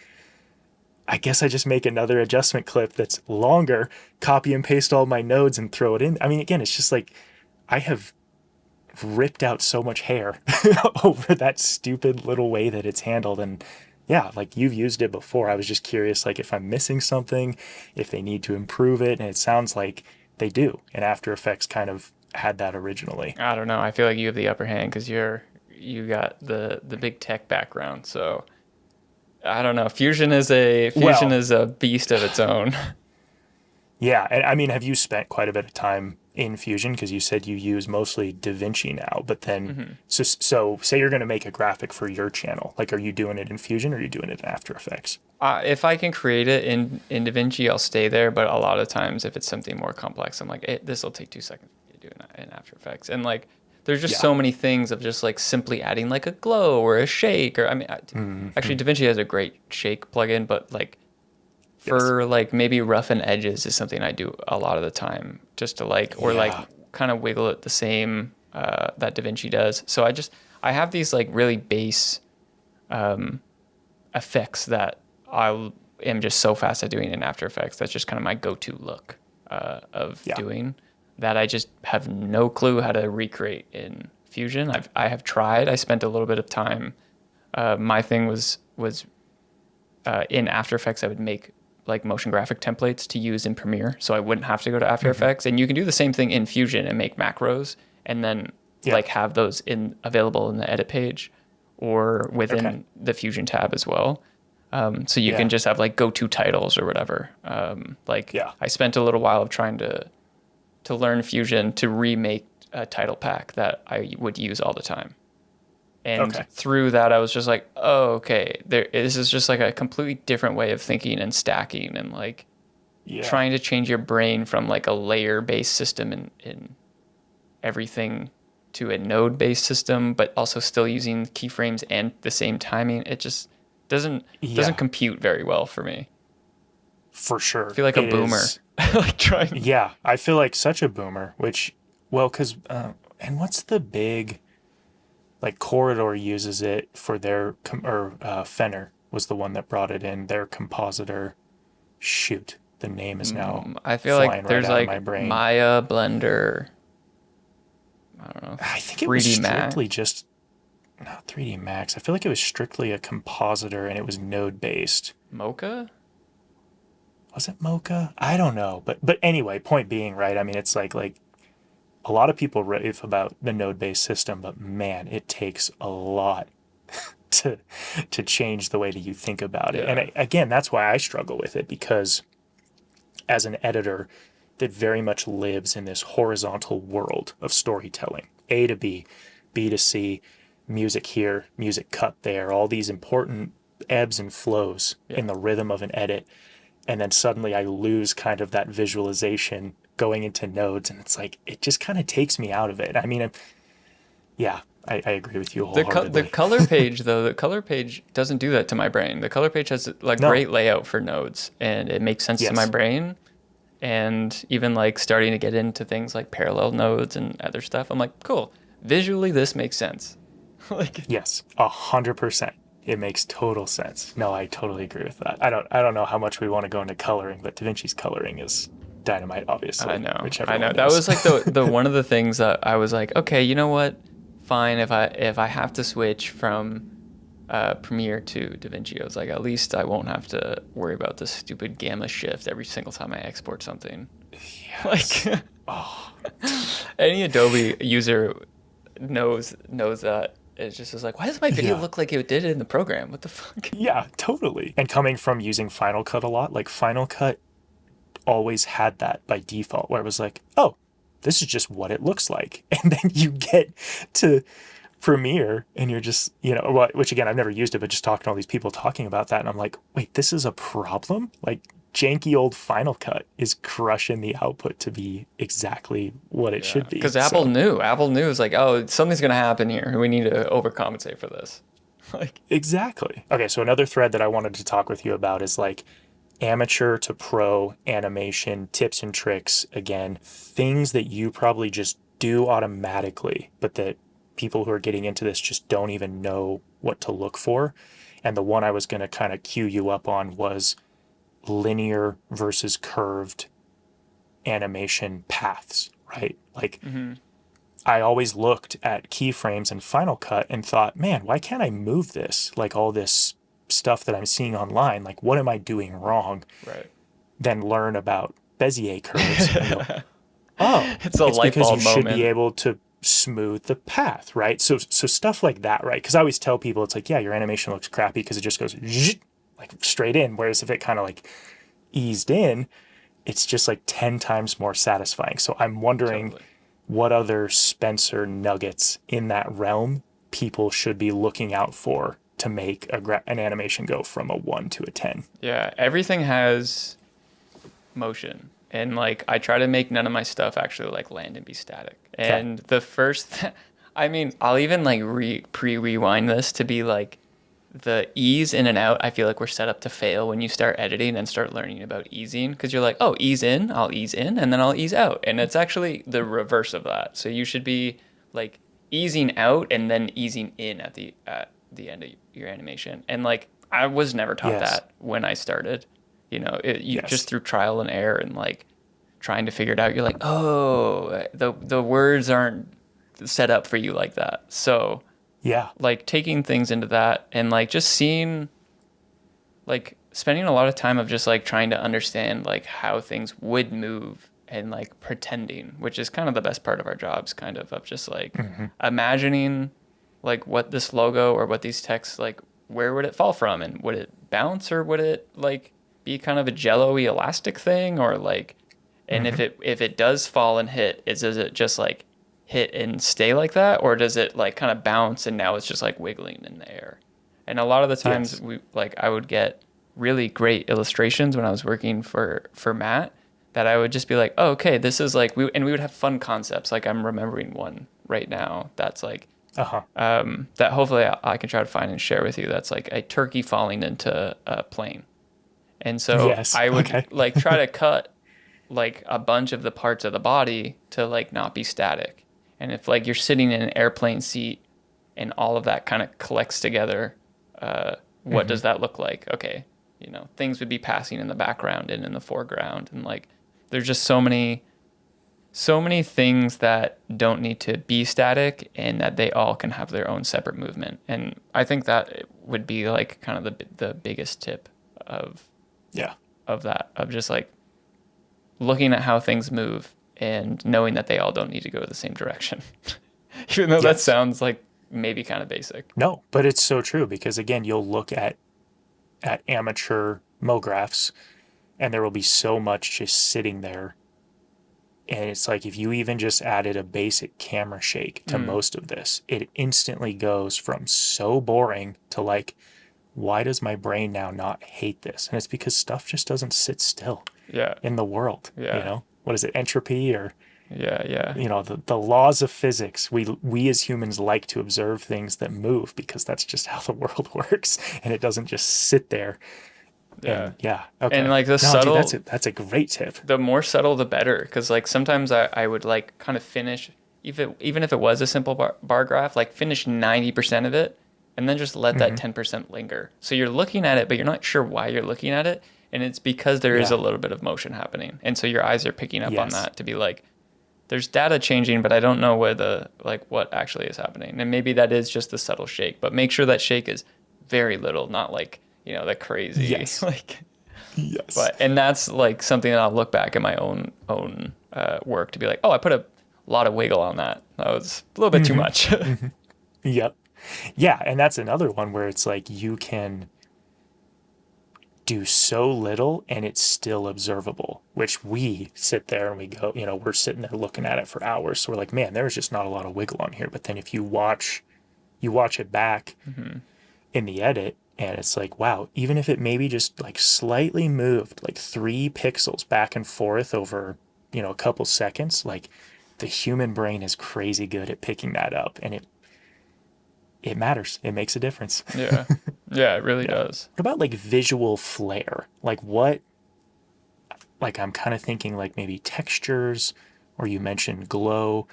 I guess I just make another adjustment clip that's longer, copy and paste all my nodes and throw it in. I mean, again, it's just like, I have ripped out so much hair over that stupid little way that it's handled. And yeah, like you've used it before. I was just curious, like if I'm missing something, if they need to improve it. And it sounds like they do. And After Effects kind of had that originally.
I don't know. I feel like you have the upper hand because you got the big tech background. So I don't know. Fusion is a beast of its own.
Yeah, and I mean, have you spent quite a bit of time in Fusion? Because you said you use mostly DaVinci now, but then, so say you're going to make a graphic for your channel. Like, are you doing it in Fusion or are you doing it in After Effects?
If I can create it in DaVinci, I'll stay there. But a lot of times, if it's something more complex, I'm like, this will take 2 seconds to do in After Effects. And like, there's just so many things of just like simply adding like a glow or a shake. Or I mean, actually, DaVinci has a great shake plugin, but like, for like maybe rough and edges is something I do a lot of the time, just to like, or like kind of wiggle it the same that DaVinci does. So I have these like really base effects that I am just so fast at doing in After Effects. That's just kind of my go-to look of doing that. I just have no clue how to recreate in Fusion. I have tried. I spent a little bit of time. My thing was in After Effects, I would make like motion graphic templates to use in Premiere, so I wouldn't have to go to After Effects. And you can do the same thing in Fusion and make macros, and then like have those available in the edit page or within the Fusion tab as well. So you can just have like go-to titles or whatever. I spent a little while of trying to learn Fusion to remake a title pack that I would use all the time. And through that, I was just like, oh, okay, this is just like a completely different way of thinking and stacking and like trying to change your brain from like a layer-based system in everything to a node-based system, but also still using keyframes and the same timing. It just doesn't compute very well for me.
For sure.
I feel like a boomer. Like trying.
Yeah, I feel like such a boomer, because, and what's the big... Like Corridor uses it for their, Fenner was the one that brought it in, their compositor. Shoot, the name is now
I feel
flying
like there's
right out
like
of my brain.
Maya, Blender, I don't know.
I think it was strictly just, not 3D Max. I feel like it was strictly a compositor and it was node-based.
Mocha?
Was it Mocha? I don't know. But anyway, point being, right, I mean, it's like a lot of people rave about the node-based system, but man, it takes a lot to change the way that you think about it. And again, that's why I struggle with it, because as an editor that very much lives in this horizontal world of storytelling, A to B, B to C, music here, music cut there, all these important ebbs and flows in the rhythm of an edit. And then suddenly I lose kind of that visualization going into nodes, and it's like it just kind of takes me out of it. I mean, I agree with you wholeheartedly.
The color page, though, the color page doesn't do that to my brain. The color page has like great layout for nodes, and it makes sense to my brain. And even like starting to get into things like parallel nodes and other stuff, I'm like, cool. Visually, this makes sense.
Yes, 100%. It makes total sense. No, I totally agree with that. I don't know how much we want to go into coloring, but DaVinci's coloring is dynamite, obviously.
I know. That was like the one of the things that I was like, okay, you know what? Fine, if I have to switch from Premiere to DaVinci, I was like, at least I won't have to worry about this stupid Gamme Shift every single time I export something.
Yes.
Like, any Adobe user knows that. It's just like, why does my video look like it did it in the program? What the fuck?
Yeah, totally. And coming from using Final Cut a lot, like Final Cut always had that by default, where it was like, oh, this is just what it looks like. And then you get to Premiere and you're just, which again, I've never used it, but just talking to all these people talking about that. And I'm like, wait, this is a problem? Like janky old Final Cut is crushing the output to be exactly what it should be.
Because Apple knew it's like, oh, something's going to happen here. We need to overcompensate for this.
Exactly. Okay. So another thread that I wanted to talk with you about is like amateur to pro animation tips and tricks. Again, things that you probably just do automatically, but that people who are getting into this just don't even know what to look for. And the one I was going to kind of cue you up on was linear versus curved animation paths, right? Like I always looked at keyframes in Final Cut and thought, man, why can't I move this? Like all this stuff that I'm seeing online, like what am I doing wrong?
Right.
Then learn about Bezier curves and go, oh,
it's a light
because you
bulb
should
moment.
be able to smooth the path, right? So stuff like that, right? Because I always tell people, it's like, yeah, your animation looks crappy because it just goes like straight in. Whereas if it kind of like eased in, it's just like 10 times more satisfying. So I'm wondering
Totally.
what other Spencer nuggets in that realm people should be looking out for to make an animation go from a 1 to a 10.
Yeah, everything has motion. And like I try to make none of my stuff actually like land and be static. And the first I mean, I'll even like rewind this to be like the ease in and out. I feel like we're set up to fail when you start editing and start learning about easing, because you're like, oh, ease in, I'll ease in, and then I'll ease out. And it's actually the reverse of that. So you should be like easing out and then easing in at the end of your animation. And like I was never taught that when I started. You know, just through trial and error and like trying to figure it out, you're like, oh, the words aren't set up for you like that. So
yeah,
like taking things into that and like just seeing, like spending a lot of time of just like trying to understand like how things would move and like pretending, which is kind of the best part of our jobs, kind of just like imagining like what this logo or what these texts, like where would it fall from, and would it bounce, or would it like be kind of a jello-y elastic thing, or like, and if it does fall and hit, does it just like hit and stay like that, or does it like kind of bounce and now it's just like wiggling in the air? And a lot of the times I would get really great illustrations when I was working for Matt, that I would just be like, oh, okay, this is like, we would have fun concepts. Like I'm remembering one right now that's like that hopefully I can try to find and share with you. That's like a turkey falling into a plane. And so I would like try to cut like a bunch of the parts of the body to like not be static. And if like you're sitting in an airplane seat and all of that kind of collects together, what does that look like? Okay, you know, things would be passing in the background and in the foreground. And like, there's just so many things that don't need to be static, and that they all can have their own separate movement. And I think that would be like kind of the biggest tip of that, of just like looking at how things move and knowing that they all don't need to go the same direction. Even though that sounds like maybe kind of basic.
No, but it's so true, because again, you'll look at amateur Mographs and there will be so much just sitting there. And it's like, if you even just added a basic camera shake to most of this, it instantly goes from so boring to like, why does my brain now not hate this? And it's because stuff just doesn't sit still in the world. You know, what is it, entropy, or you know, the laws of physics. We as humans like to observe things that move, because that's just how the world works, and it doesn't just sit there. And
and like the subtle,
dude, that's a great tip.
The more subtle the better, because like sometimes I would like kind of finish, even if it was a simple bar graph, like finish 90% of it and then just let that 10% linger. So you're looking at it, but you're not sure why you're looking at it. And it's because there is a little bit of motion happening. And so your eyes are picking up on that, to be like, there's data changing, but I don't know what actually is happening. And maybe that is just the subtle shake, but make sure that shake is very little, not like, you know, the crazy, but, and that's like something that I'll look back at my own work to be like, oh, I put a lot of wiggle on that. That was a little bit too much.
Yeah, and that's another one where it's like you can do so little and it's still observable, which we sit there and we go, you know, we're sitting there looking at it for hours. So we're like, man, there's just not a lot of wiggle on here. But then if you watch it back in the edit, and it's like, wow, even if it maybe just like slightly moved like 3 pixels back and forth over, you know, a couple seconds, like the human brain is crazy good at picking that up, and it matters. It makes a difference.
Yeah, it really does.
What about like visual flair? Like what, like I'm kind of thinking like maybe textures, or you mentioned glow.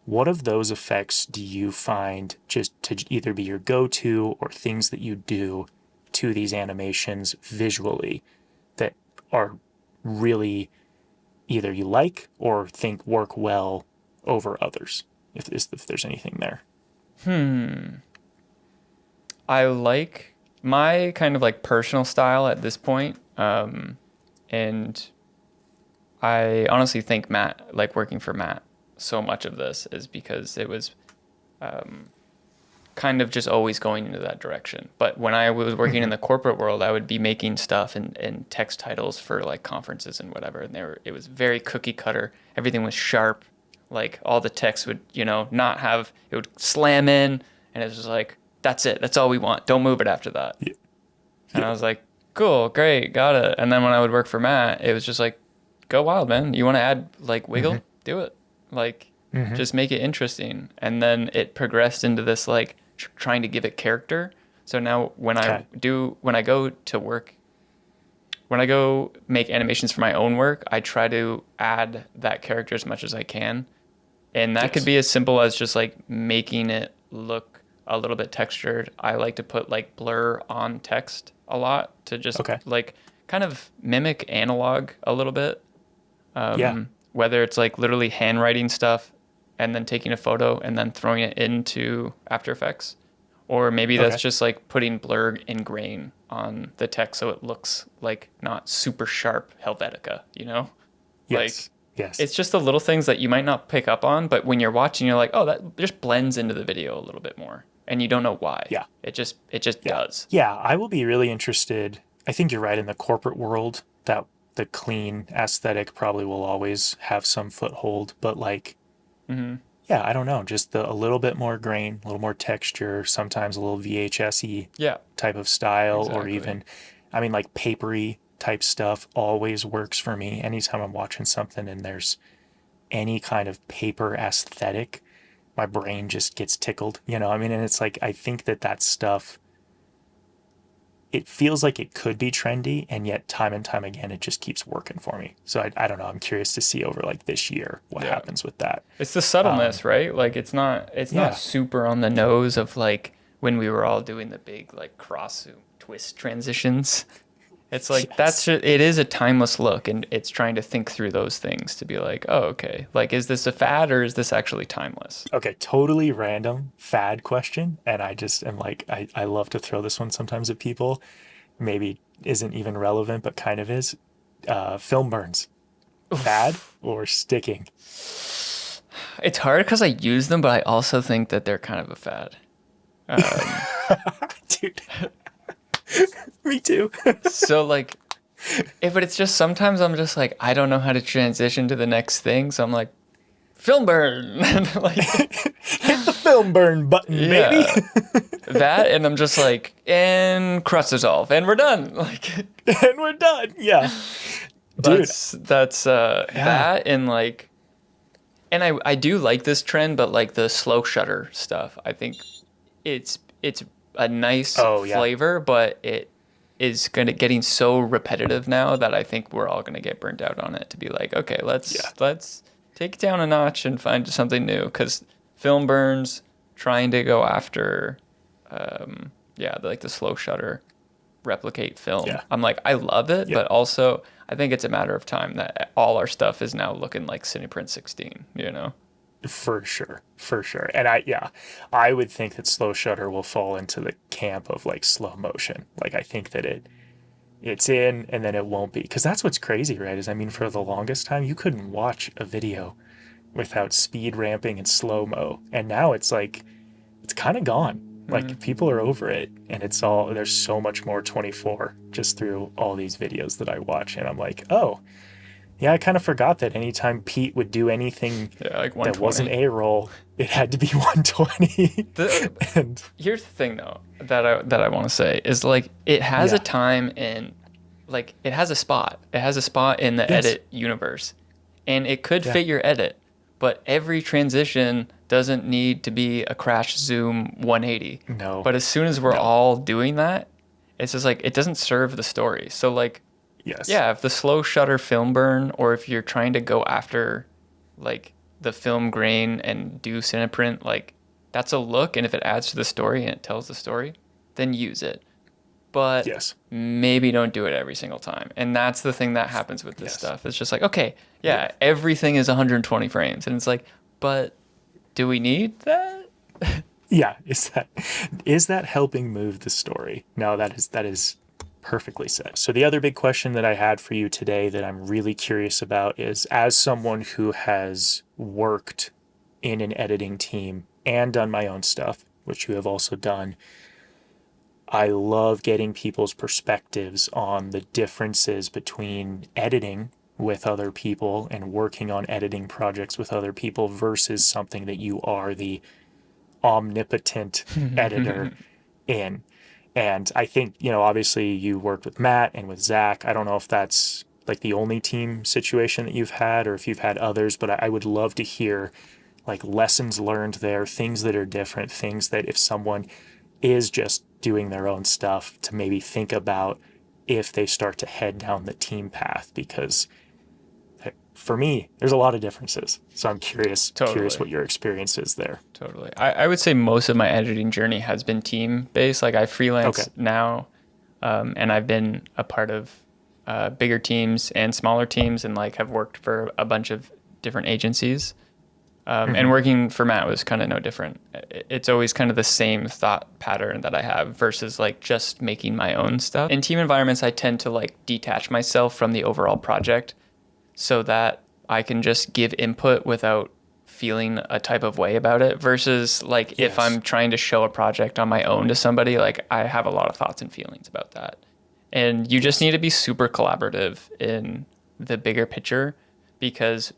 What of those effects do you find just to either be your go-to, or things that you do to these animations visually that are really either you like or think work well over others? if there's anything there.
I like my kind of like personal style at this point, and I honestly think Matt, like working for Matt, so much of this is because it was kind of just always going into that direction. But when I was working in the corporate world, I would be making stuff and text titles for like conferences and whatever, and it was very cookie cutter. Everything was sharp. Like all the text would, not have, it would slam in, and it was just like, that's it. That's all we want. Don't move it after that. Yeah. And I was like, cool, great, got it. And then when I would work for Matt, it was just like, go wild, man. You want to add like wiggle? Do it. Like, just make it interesting. And then it progressed into this like trying to give it character. So now when I go to work, when I go make animations for my own work, I try to add that character as much as I can. And that could be as simple as just like making it look a little bit textured. I like to put like blur on text a lot to just like kind of mimic analog a little bit. Whether it's like literally handwriting stuff and then taking a photo and then throwing it into After Effects, or maybe that's just like putting blur and grain on the text so it looks like not super sharp Helvetica,
Yes.
It's just the little things that you might not pick up on, but when you're watching, you're like, oh, that just blends into the video a little bit more, and you don't know why.
Yeah,
it just does.
Yeah, I will be really interested. I think you're right, in the corporate world that the clean aesthetic probably will always have some foothold, but like, I don't know, just a little bit more grain, a little more texture, sometimes a little VHS-y type of style, or even, I mean, like papery type stuff always works for me. Anytime I'm watching something and there's any kind of paper aesthetic, my brain just gets tickled, and it's like, I think that stuff, it feels like it could be trendy, and yet time and time again, it just keeps working for me. So I don't know. I'm curious to see over like this year what happens with that.
It's the subtleness, right? Like it's not super on the nose of like when we were all doing the big like cross twist transitions. It's like it is a timeless look, and it's trying to think through those things to be like, oh, okay, like is this a fad or is this actually timeless?
Okay, totally random fad question, and I just am like, I love to throw this one sometimes at people. Maybe isn't even relevant, but kind of is. Film burns, fad or sticking?
It's hard because I use them, but I also think that they're kind of a fad.
Dude. Me too.
So like, but it's just sometimes I'm just like, I don't know how to transition to the next thing. So I'm like, film burn. Like,
hit the film burn button, baby.
That, and I'm just like, and cross dissolve, and we're done. Like,
and we're done. Yeah. Dude.
That's that, and like, and I do like this trend, but like the slow shutter stuff, I think it's a nice flavor, but it is getting so repetitive now that I think we're all gonna get burnt out on it. To be like, okay, let's take it down a notch and find something new, because film burns trying to go after, like the slow shutter, replicate film. Yeah. I'm like, I love it, but also I think it's a matter of time that all our stuff is now looking like Cineprint 16.
For sure. And I would think that slow shutter will fall into the camp of like slow motion. Like I think that it's in, and then it won't be. Because that's what's crazy, right? Is, I mean, for the longest time, you couldn't watch a video without speed ramping and slow-mo. And now it's like, it's kind of gone. Like people are over it, and there's so much more 24 just through all these videos that I watch. And I'm like, oh, yeah, I kind of forgot that anytime Pete would do anything that wasn't A-roll, it had to be 120.
Here's the thing, though, that I want to say is like it has a time in, like it has a spot. It has a spot in the edit universe, and it could fit your edit. But every transition doesn't need to be a crash zoom 180.
No.
But as soon as we're all doing that, it's just like it doesn't serve the story. So like.
Yes.
Yeah, if the slow shutter film burn, or if you're trying to go after like the film grain and do Cineprint, like that's a look, and if it adds to the story and it tells the story, then use it. But maybe don't do it every single time. And that's the thing that happens with this stuff. It's just like, okay, everything is 120 frames. And it's like, but do we need that?
Yeah, is that helping move the story? No, that is perfectly said. So the other big question that I had for you today that I'm really curious about is, as someone who has worked in an editing team and done my own stuff, which you have also done, I love getting people's perspectives on the differences between editing with other people and working on editing projects with other people versus something that you are the omnipotent editor in. And I think, obviously you worked with Matt and with Zach. I don't know if that's like the only team situation that you've had or if you've had others, but I would love to hear like lessons learned there, things that are different, things that if someone is just doing their own stuff to maybe think about if they start to head down the team path, because for me, there's a lot of differences. So I'm curious what your experience is there.
Totally. I would say most of my editing journey has been team based. Like I freelance now, and I've been a part of bigger teams and smaller teams, and like have worked for a bunch of different agencies. And working for Matt was kind of no different. It's always kind of the same thought pattern that I have versus like just making my own stuff. In team environments, I tend to like detach myself from the overall project so that I can just give input without feeling a type of way about it versus like if I'm trying to show a project on my own to somebody, like I have a lot of thoughts and feelings about that. And you just need to be super collaborative in the bigger picture, because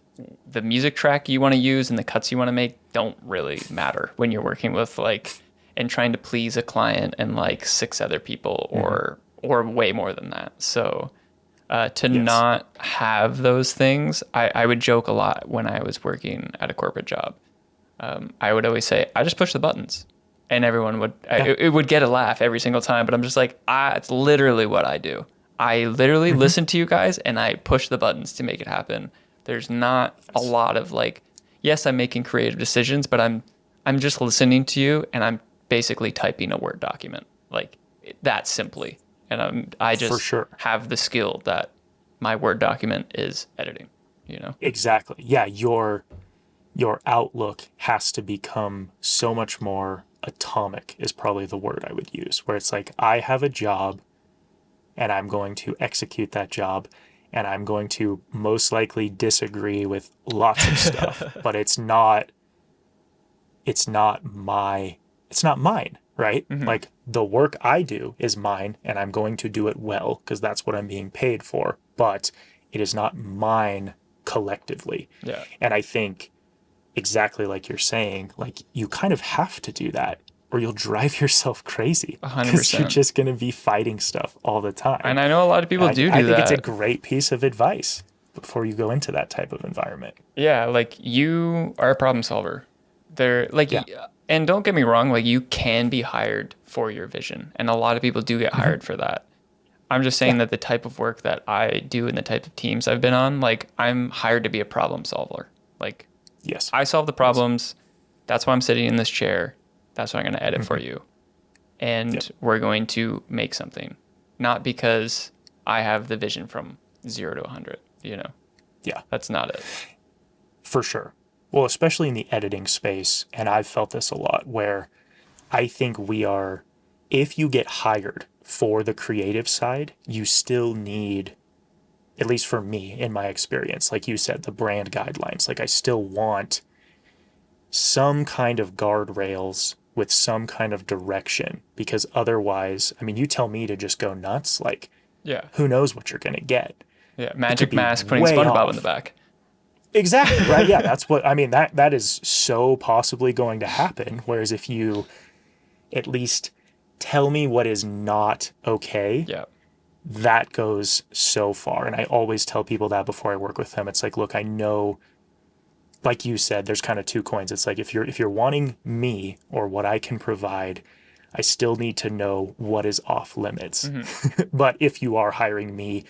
the music track you want to use and the cuts you want to make don't really matter when you're working with like and trying to please a client and like 6 other people or way more than that. So not have those things, I would joke a lot when I was working at a corporate job. I would always say, I just push the buttons, and everyone would, it would get a laugh every single time, but I'm just like, it's literally what I do. I literally listen to you guys and I push the buttons to make it happen. There's not a lot of like, yes, I'm making creative decisions, but I'm just listening to you and I'm basically typing a Word document, like that simply. And I just have the skill that my Word document is editing,
Exactly. Yeah. Your outlook has to become so much more atomic is probably the word I would use, where it's like, I have a job and I'm going to execute that job, and I'm going to most likely disagree with lots of stuff, but it's not mine, right? Like the work I do is mine and I'm going to do it well because that's what I'm being paid for, but it is not mine collectively.
Yeah.
And I think exactly like you're saying, like you kind of have to do that or you'll drive yourself crazy
100%.
Because you're just going to be fighting stuff all the time.
And I know a lot of people do
that. I
think
it's a great piece of advice before you go into that type of environment.
Yeah, like you are a problem solver. And don't get me wrong, like you can be hired for your vision, and a lot of people do get hired for that. I'm just saying that the type of work that I do and the type of teams I've been on, like I'm hired to be a problem solver. Like, I solve the problems. That's why I'm sitting in this chair. That's what I'm going to edit for you. And we're going to make something, not because I have the vision from 0 to 100, Yeah. That's not it.
For sure. Well, especially in the editing space, and I've felt this a lot, where I think if you get hired for the creative side, you still need, at least for me, in my experience, like you said, the brand guidelines. Like I still want some kind of guardrails with some kind of direction, because otherwise, I mean, you tell me to just go nuts, like, who knows what you're going to get.
Yeah, Magic Mask putting SpongeBob in the back.
Exactly, right? Yeah, that's what, I mean, that is so possibly going to happen. Whereas if you at least tell me what is not okay, that goes so far. And I always tell people that before I work with them. It's like, look, I know, like you said, there's kind of 2 coins. It's like, if you're wanting me or what I can provide, I still need to know what is off limits. But if you are hiring me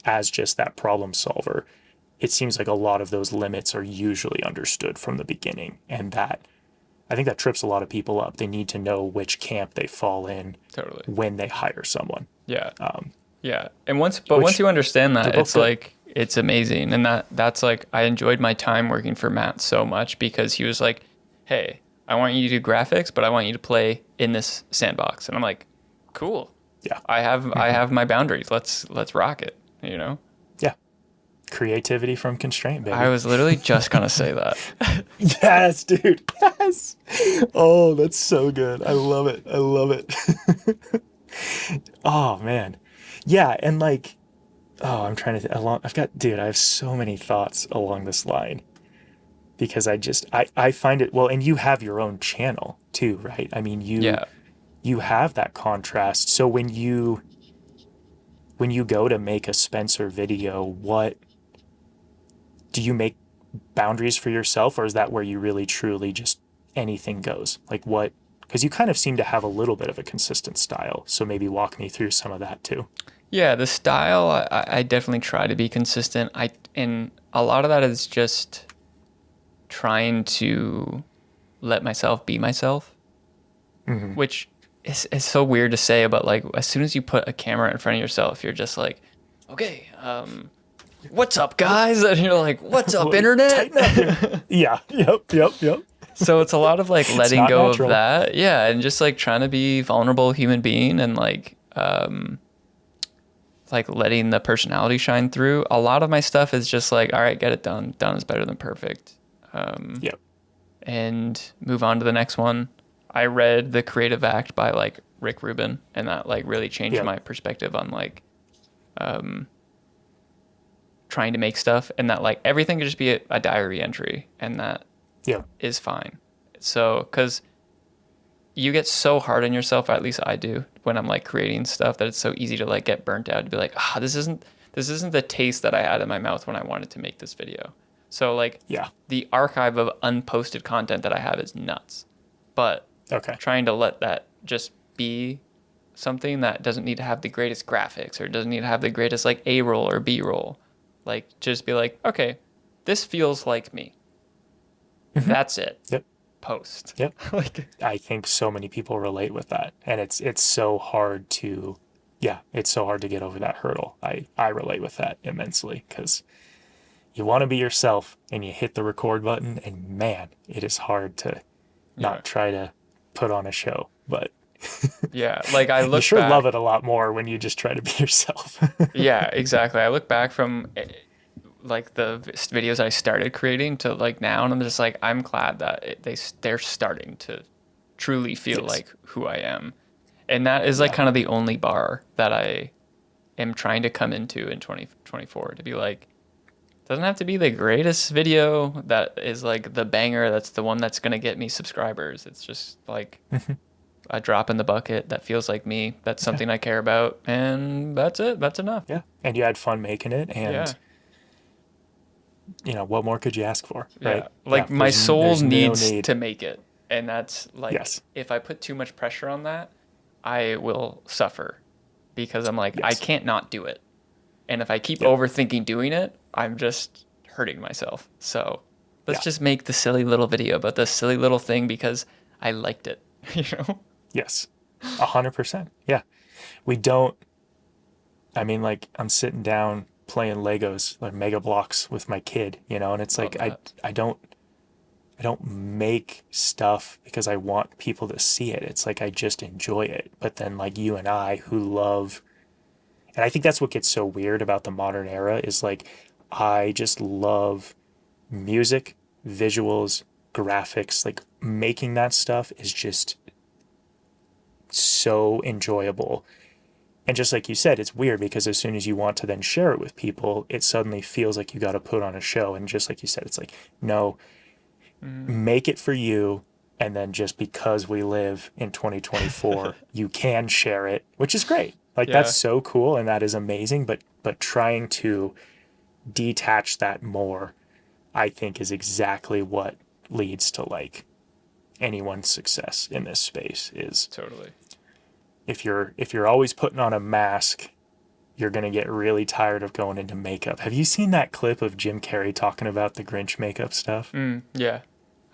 as just that problem solver, it seems like a lot of those limits are usually understood from the beginning. And that, I think that trips a lot of people up. They need to know which camp they fall in when they hire someone.
Yeah. And once you understand that, it's like, it's amazing. And that's like, I enjoyed my time working for Matt so much because he was like, hey, I want you to do graphics, but I want you to play in this sandbox. And I'm like, cool.
Yeah.
I have my boundaries. Let's rock it, you know?
Yeah. Creativity from constraint, baby.
I was literally just gonna say that.
Yes, dude. Yes. Oh, that's so good. I love it. I love it. Oh man. Yeah, and like, oh, I'm trying to I have so many thoughts along this line because I find it, well, and you have your own channel too, right? I mean,
Yeah.
you have that contrast. So when you go to make a Spencer video, what do you make boundaries for yourself, or is that where you really truly just anything goes? Like what, because you kind of seem to have a little bit of a consistent style. So maybe walk me through some of that too.
Yeah, the style, I definitely try to be consistent. And a lot of that is just trying to let myself be myself, which is so weird to say, but like as soon as you put a camera in front of yourself, you're just like, okay, what's up, guys? And you're like, what's up, internet?
Tighten up here. Yeah. Yep.
So it's a lot of like letting
not
go
natural.
of that. Yeah. And just like trying to be vulnerable human being and like letting the personality shine through. A lot of my stuff is just like, all right, get it done. Done is better than perfect.
Yep.
And move on to the next one. I read The Creative Act by like Rick Rubin, and that like really changed my perspective on like trying to make stuff, and that like everything could just be a diary entry, and that is fine. So, because you get so hard on yourself, at least I do, when I'm like creating stuff, that it's so easy to like get burnt out, to be like, this isn't the taste that I had in my mouth when I wanted to make this video. So like the archive of unposted content that I have is nuts. But trying to let that just be something that doesn't need to have the greatest graphics or doesn't need to have the greatest like A-roll or B-roll. Like just be like, okay, this feels like me. That's it.
Yep.
Post.
Yep. Like I think so many people relate with that. And it's so hard to it's so hard to get over that hurdle. I relate with that immensely because you want to be yourself and you hit the record button and man, it is hard to not try to put on a show. But
like I look
you sure
back,
love it a lot more when you just try to be yourself.
Yeah, exactly. I look back from like the videos I started creating to like now, and I'm just like, I'm glad that they're starting to truly feel like who I am. And that is like kind of the only bar that I am trying to come into in 2024, to be like, doesn't have to be the greatest video that is like the banger, that's the one that's going to get me subscribers. It's just like a drop in the bucket that feels like me. That's something I care about, and that's it. That's enough.
Yeah. And you had fun making it, and you know, what more could you ask for, right?
Like my soul needs to make it. And that's like, if I put too much pressure on that, I will suffer because I'm like, I can't not do it. And if I keep overthinking doing it, I'm just hurting myself. So let's just make the silly little video about this silly little thing because I liked it, you know?
Yes. 100%. Yeah. We don't, I mean, like I'm sitting down playing Legos, like Mega Blocks with my kid, you know, and it's like, I don't make stuff because I want people to see it. It's like, I just enjoy it. But then like you and I who love, and I think that's what gets so weird about the modern era is like, I just love music, visuals, graphics, like making that stuff is just so enjoyable. And just like you said, it's weird because as soon as you want to then share it with people, it suddenly feels like you got to put on a show. And just like you said, it's like, no, make it for you. And then just because we live in 2024, you can share it, which is great. Like that's so cool. And that is amazing. But trying to detach that more, I think is exactly what leads to like anyone's success in this space is
totally.
If you're always putting on a mask, you're going to get really tired of going into makeup. Have you seen that clip of Jim Carrey talking about the Grinch makeup stuff?
Yeah,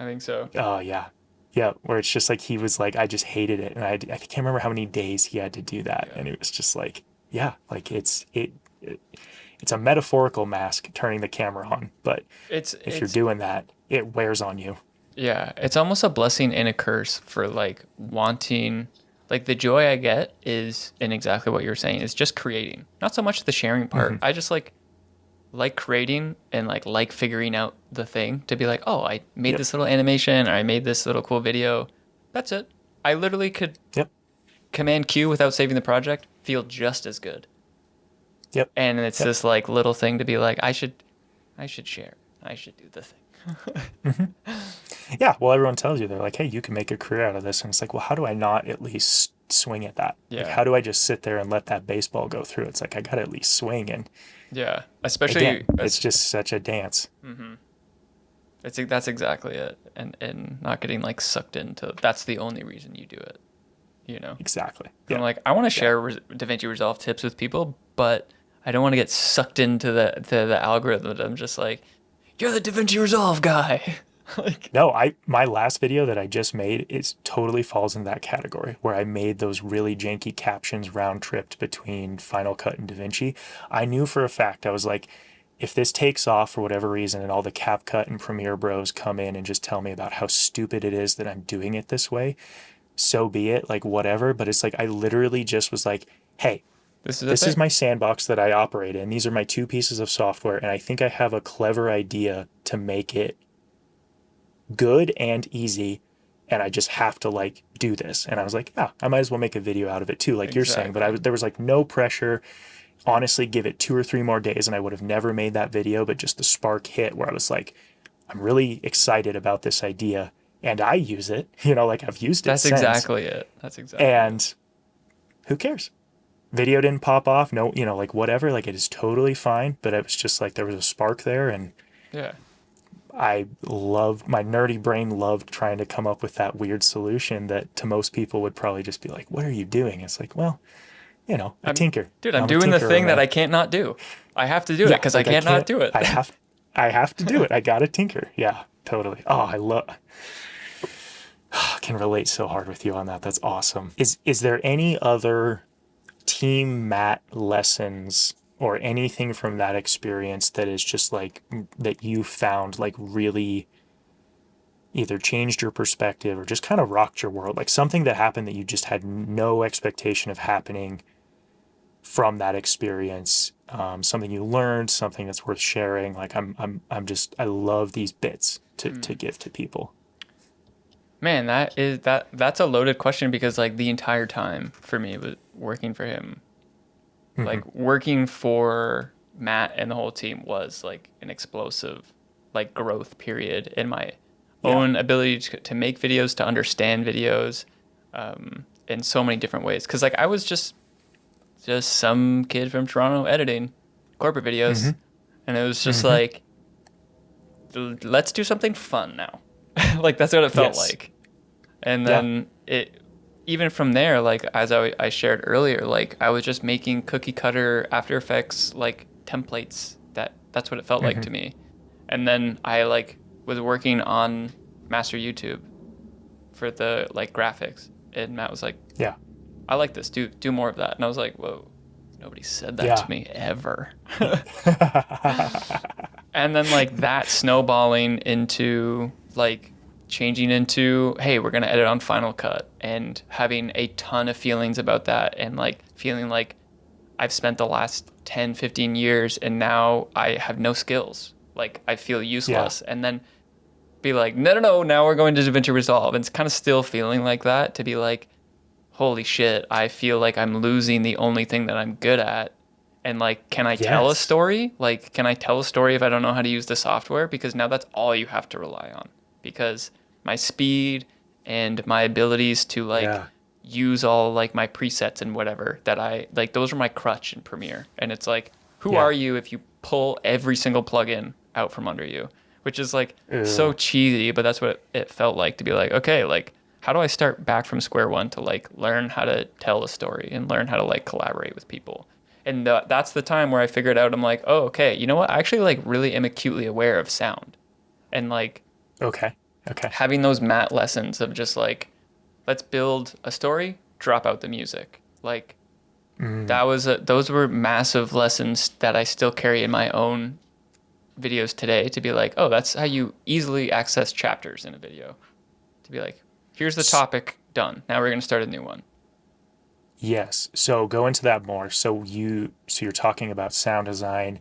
I think so.
Oh, yeah. Yeah, where it's just like he was like, I just hated it. And I can't remember how many days he had to do that. Yeah. And it was just like, like it's a metaphorical mask turning the camera on. But if you're doing that, it wears on you.
Yeah, it's almost a blessing and a curse for like wanting, like the joy I get is in exactly what you're saying, is just creating. Not so much the sharing part. I just like creating and like figuring out the thing to be like, oh, I made this little animation or I made this little cool video. That's it. I literally could Command Q without saving the project, feel just as good. And it's this like little thing to be like, I should share. I should do the thing.
Yeah, well, everyone tells you, they're like, hey, you can make a career out of this. And it's like, well, how do I not at least swing at that?
Yeah.
Like, how do I just sit there and let that baseball go through? It's like, I got to at least swing. And
yeah, especially
again, it's just such a dance.
That's exactly it. And not getting like sucked into, that's the only reason you do it, you know?
Exactly.
Yeah. I'm like, I want to share DaVinci Resolve tips with people, but I don't want to get sucked into the algorithm that I'm just like, you're the DaVinci Resolve guy.
Like, no, my last video that I just made is totally falls in that category where I made those really janky captions round tripped between Final Cut and DaVinci. I knew for a fact, I was like, if this takes off for whatever reason and all the CapCut and Premiere bros come in and just tell me about how stupid it is that I'm doing it this way, so be it, like whatever. But it's like, I literally just was like, hey, this is my sandbox that I operate in. These are my two pieces of software. And I think I have a clever idea to make it good and easy, and I just have to like do this. And I was like, yeah, I might as well make a video out of it too, like you're saying. But there was like no pressure. Honestly, give it 2 or 3 more days and I would have never made that video. But just the spark hit where I was like, I'm really excited about this idea and I use it, you know, like I've used it
That's
since.
exactly it. That's exactly
and who cares? Video didn't pop off, no, you know, like whatever, like it is totally fine. But it was just like there was a spark there. And
yeah,
my nerdy brain loved trying to come up with that weird solution that to most people would probably just be like, what are you doing? It's like, well, you know, I tinker.
Dude, I'm doing the thing that I can't not do. I have to do it because like I can't not do it.
I have to do it. I gotta tinker. Yeah, totally. Oh, I can relate so hard with you on that. That's awesome. Is there any other team mat lessons or anything from that experience that is just like that you found like really either changed your perspective or just kind of rocked your world, like something that happened that you just had no expectation of happening from that experience, something you learned, something that's worth sharing? Like I love these bits to give to people.
Man, that's a loaded question because like the entire time for me was working for him. Like working for Matt and the whole team was like an explosive like growth period in my own ability to make videos, to understand videos in so many different ways. Because like I was just some kid from Toronto editing corporate videos. And it was just like, let's do something fun now. Like that's what it felt like. And then even from there, like as I shared earlier, like I was just making cookie cutter After Effects like templates. That's what it felt like to me. And then I like was working on Master YouTube for the like graphics, and Matt was like, "Yeah, I like this. Do more of that." And I was like, "Whoa, nobody said that to me ever." And then like that snowballing into like changing into, hey, we're going to edit on Final Cut, and having a ton of feelings about that, and like feeling like I've spent the last 10, 15 years and now I have no skills. Like I feel useless. And then be like, no, now we're going to DaVinci Resolve. And it's kind of still feeling like that, to be like, holy shit, I feel like I'm losing the only thing that I'm good at. And like, can I tell a story? Like, can I tell a story if I don't know how to use the software? Because now that's all you have to rely on. Because my speed and my abilities to like use all like my presets and whatever that I like, those are my crutch in Premiere. And it's like, who are you if you pull every single plugin out from under you? Which is like so cheesy, but that's what it felt like, to be like, okay, like how do I start back from square one to like learn how to tell a story and learn how to like collaborate with people? And that's the time where I figured out, I'm like, oh, okay, you know what? I actually like really am acutely aware of sound. And like, okay. Having those math lessons of just like, let's build a story, drop out the music. Like those were massive lessons that I still carry in my own videos today to be like, oh, that's how you easily access chapters in a video. To be like, here's the topic, done. Now we're going to start a new one.
Yes. So go into that more. So you're talking about sound design.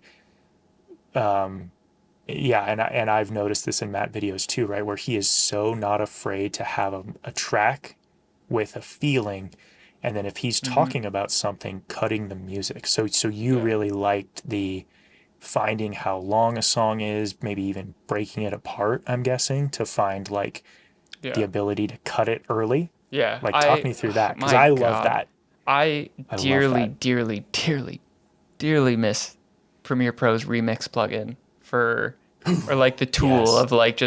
Yeah, and I've noticed this in Matt videos too, right? Where he is so not afraid to have a track with a feeling, and then if he's talking about something, cutting the music. So you really liked the finding how long a song is, maybe even breaking it apart, I'm guessing, to find like the ability to cut it early.
Yeah.
Like talk me through that, because
My
I love
God.
that.
I
love
dearly,
that.
dearly, dearly, dearly miss Premiere Pro's remix plugin or like the tool
Yes.
of like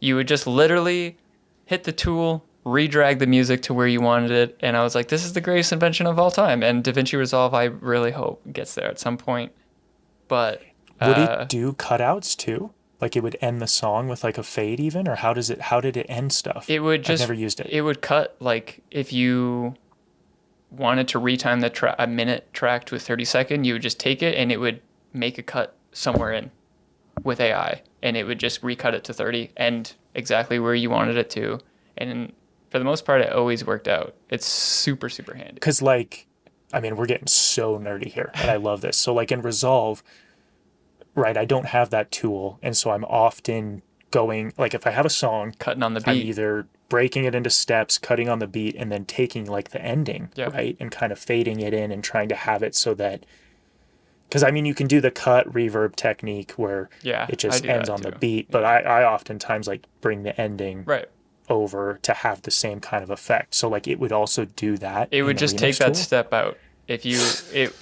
you would just literally hit the tool, redrag the music to where you wanted it. And I was like, this is the greatest invention of all time. And DaVinci Resolve, I really hope gets there at some point. But
would it do cutouts too? Like it would end the song with like a fade even, or how did it end stuff?
it would just,
I've never used it.
It would cut, like if you wanted to retime a minute track to a 30-second, you would just take it and it would make a cut somewhere in with AI, and it would just recut it to 30 and exactly where you wanted it to. And for the most part, it always worked out. It's super, super handy.
Because like, I mean, we're getting so nerdy here, and I love this. So like in Resolve, right, I don't have that tool, and so I'm often going, like if I have a song,
Cutting on the beat.
I'm either breaking it into steps, cutting on the beat, and then taking like the ending,
Yep.
right, and kind of fading it in and trying to have it so that, because I mean, you can do the cut reverb technique where it just ends on the beat, but I oftentimes like bring the ending over to have the same kind of effect. So like it would also do that.
It would just take that step out. If you,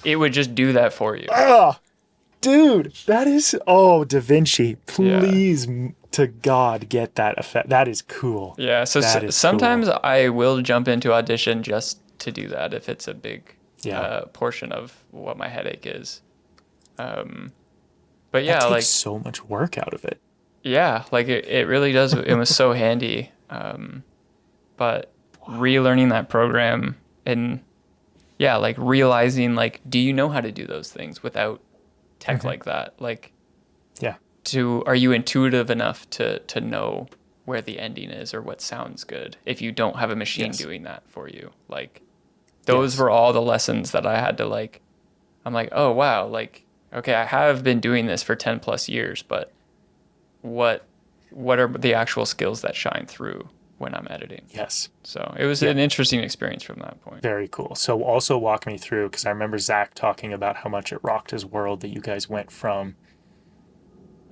it would just do that for you.
Oh, dude, that is, DaVinci, please to God get that effect. That is cool.
Yeah, so sometimes cool. I will jump into Audition just to do that if it's a big portion of what my headache is. But yeah,
that takes
like
so much work out of it.
Yeah, like it really does. It was so handy. But relearning that program and like realizing like, do you know how to do those things without tech like that? Like, are you intuitive enough to know where the ending is or what sounds good if you don't have a machine doing that for you? Like, those were all the lessons that I had to like. I'm like, oh wow, like, okay, I have been doing this for 10 plus years, but what are the actual skills that shine through when I'm editing?
Yes.
So it was an interesting experience from that point.
Very cool. So also walk me through, because I remember Zach talking about how much it rocked his world that you guys went from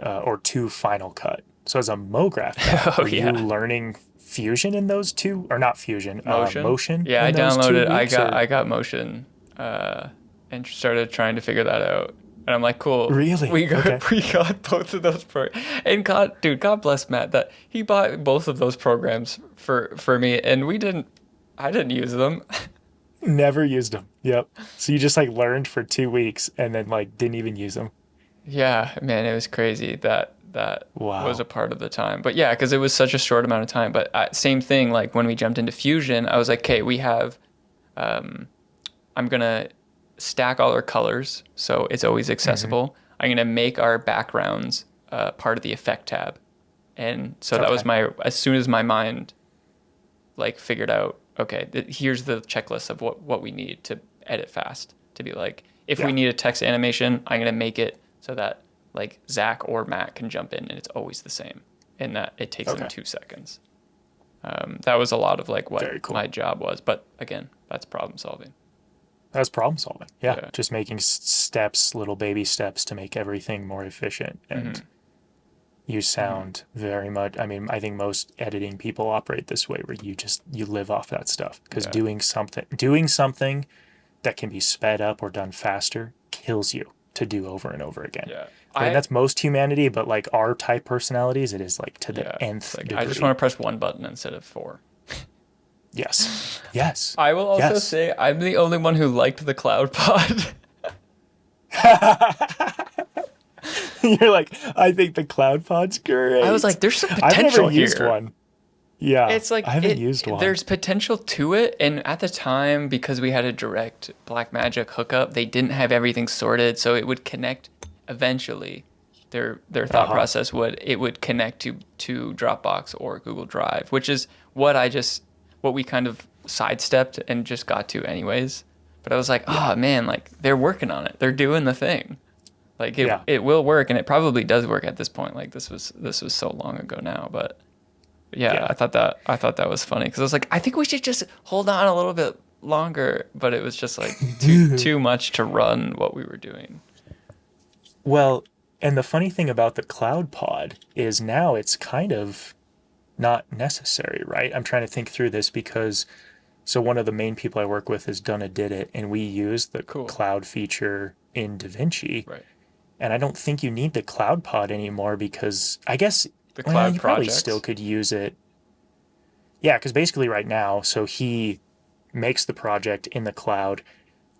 or to Final Cut. So as a Mograph guy, were you learning Fusion in those two, or not Fusion, Motion?
Yeah, I downloaded. I got Motion and started trying to figure that out. And I'm like, cool.
Really?
We got both of those programs. And God bless Matt that he bought both of those programs for me, and I didn't use them.
Never used them. Yep. So you just like learned for 2 weeks and then like didn't even use them.
Yeah, man, it was crazy that was a part of the time. But yeah, because it was such a short amount of time. But same thing, like when we jumped into Fusion, I was like, okay, we have, I'm going to stack all our colors so it's always accessible. I'm going to make our backgrounds part of the effect tab. And so that was as soon as my mind like figured out, okay, here's the checklist of what we need to edit fast, to be like, if we need a text animation, I'm going to make it so that like Zach or Matt can jump in and it's always the same, and that it takes them 2 seconds. That was a lot of like what my job was. But again, that's problem solving.
That's problem solving. Yeah. Just making steps, little baby steps to make everything more efficient. And you sound very much, I mean, I think most editing people operate this way, where you live off that stuff, because doing something that can be sped up or done faster kills you to do over and over again. Yeah. I mean, that's most humanity, but like our type personalities, it is like to the nth degree.
I just want to press one button instead of 4.
Yes. Yes.
I will also say I'm the only one who liked the cloud pod.
You're like, I think the cloud pod's great.
I was like, there's some potential
I've never
here.
used one. Yeah.
It's like,
I haven't used one.
There's potential to it. And at the time, because we had a direct Blackmagic hookup, they didn't have everything sorted. So it would connect eventually their thought process would connect to Dropbox or Google Drive, which is what we kind of sidestepped and just got to anyways. But I was like, oh man, like they're working on it. They're doing the thing. Like it will work, and it probably does work at this point. Like this was so long ago now, but yeah. I thought that was funny because I was like, I think we should just hold on a little bit longer, but it was just like too much to run what we were doing.
Well, and the funny thing about the Cloud Pod is now it's kind of not necessary, right? I'm trying to think through this because so one of the main people I work with is Donna Did It, and we use the cloud feature in DaVinci.
Right.
And I don't think you need the Cloud Pod anymore because I guess
the cloud
you probably still could use it. Yeah, because basically right now, so he makes the project in the cloud,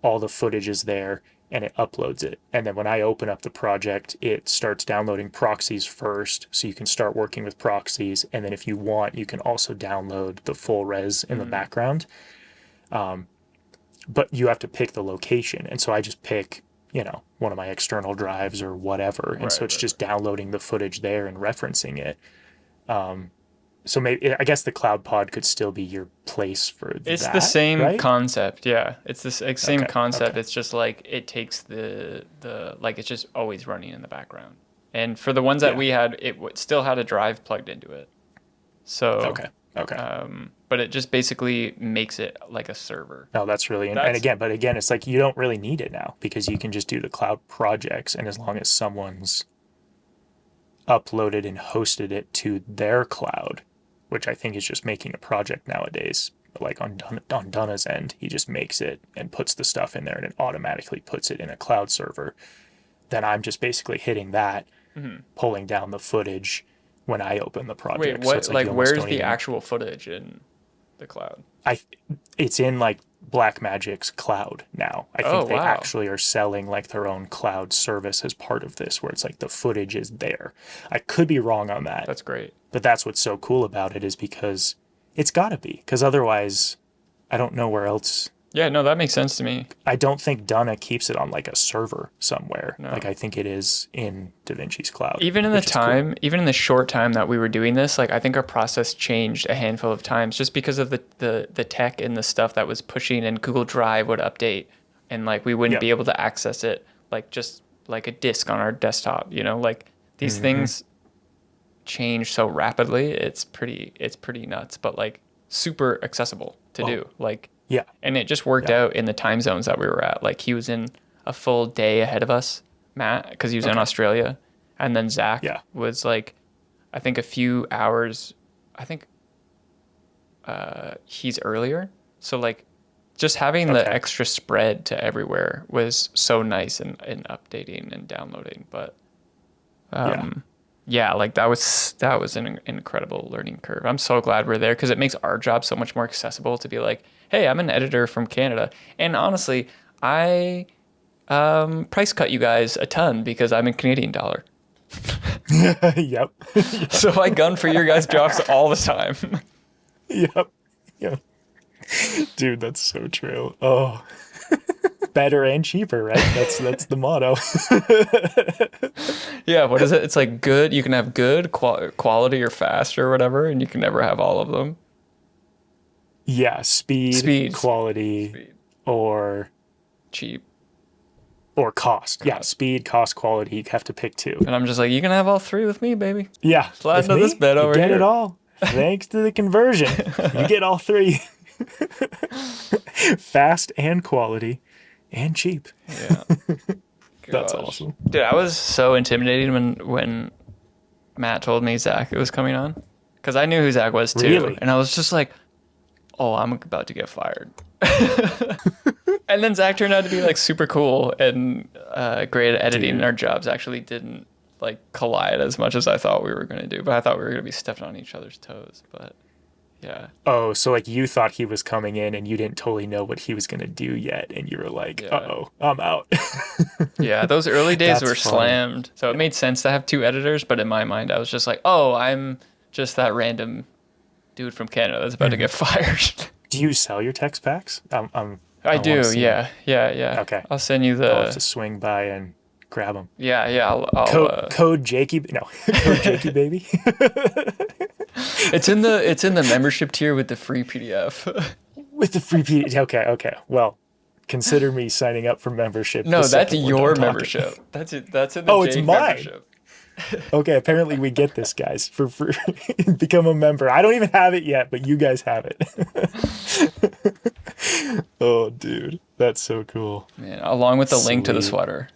all the footage is there, and it uploads it. And then when I open up the project, it starts downloading proxies first, so you can start working with proxies. And then if you want, you can also download the full res in the background. But you have to pick the location. And so I just pick one of my external drives or whatever. And so it's just downloading the footage there and referencing it. So maybe, I guess the Cloud Pod could still be your place for that.
It's the same concept. Yeah. It's the same concept.
Okay.
It's just like, it takes the like, it's just always running in the background. And for the ones that we had, it still had a drive plugged into it. So,
okay.
But it just basically makes it like a server.
No, that's really, and again, it's like you don't really need it now because you can just do the cloud projects, and as long as someone's uploaded and hosted it to their cloud, which I think is just making a project nowadays, like on Donna's end, he just makes it and puts the stuff in there and it automatically puts it in a cloud server. Then I'm just basically hitting that, pulling down the footage when I open the project.
Wait, what?
So it's
like where's the actual footage in the cloud?
It's in like Blackmagic's cloud now. I think they actually are selling like their own cloud service as part of this, where it's like the footage is there. I could be wrong on that.
That's great.
But that's what's so cool about it is because it's got to be. Because otherwise, I don't know where else.
Yeah, no, that makes sense to me.
I don't think Donna keeps it on like a server somewhere. No. Like I think it is in DaVinci's cloud.
Even in the short time that we were doing this, like I think our process changed a handful of times just because of the tech and the stuff that was pushing, and Google Drive would update and like we wouldn't be able to access it like just like a disk on our desktop, like these things change so rapidly. It's pretty nuts, but like super accessible to do. Like and it just worked out in the time zones that we were at. Like he was in a full day ahead of us, Matt, because he was in Australia. And then Zach was like, I think a few hours, I think he's earlier. So like just having the extra spread to everywhere was so nice in updating and downloading. But like that was an incredible learning curve. I'm so glad we're there because it makes our job so much more accessible to be like, hey, I'm an editor from Canada. And honestly, I price cut you guys a ton because I'm in Canadian dollar.
Yep.
So I gun for your guys' jobs all the time.
Yep. Dude, that's so true. Oh. Better and cheaper, right? That's the motto.
Yeah, what is it? It's like good. You can have good quality or fast or whatever, and you can never have all of them.
Yeah, speed, quality, or
cheap.
Or cost. Yeah, speed, cost, quality. You have to pick two.
And I'm just like, you can have all three with me, baby.
Yeah.
Slide into this bed over here.
You get it all. Thanks to the conversion. You get all three. Fast and quality and cheap.
Yeah.
That's awesome.
Dude, I was so intimidated when Matt told me Zach was coming on. Because I knew who Zach was too.
Really?
And I was just like, oh, I'm about to get fired. And then Zach turned out to be like super cool and great at editing. And our jobs actually didn't like collide as much as I thought we were going to do. But I thought we were going to be stepping on each other's toes. But yeah.
Oh, so like you thought he was coming in and you didn't totally know what he was going to do yet. And you were like, uh-oh, I'm out.
Yeah, those early days were slammed. So it made sense to have two editors. But in my mind, I was just like, oh, I'm just that random dude from Canada that's about to get fired.
Do you sell your text packs?
I do, yeah.
Okay.
I'll send you
I'll have to swing by and grab them.
Yeah, yeah. I'll
code Jakey. No, code Jakey baby.
It's in the membership tier with the free PDF.
With the free PDF. Okay. Well, consider me signing up for membership.
No, that's your membership. That's it. That's in the
it's mine.
membership.
Okay, apparently we get this, guys, for free. Become a member. I don't even have it yet, but you guys have it. Oh, dude, that's so cool.
Man, along with the link to the sweater.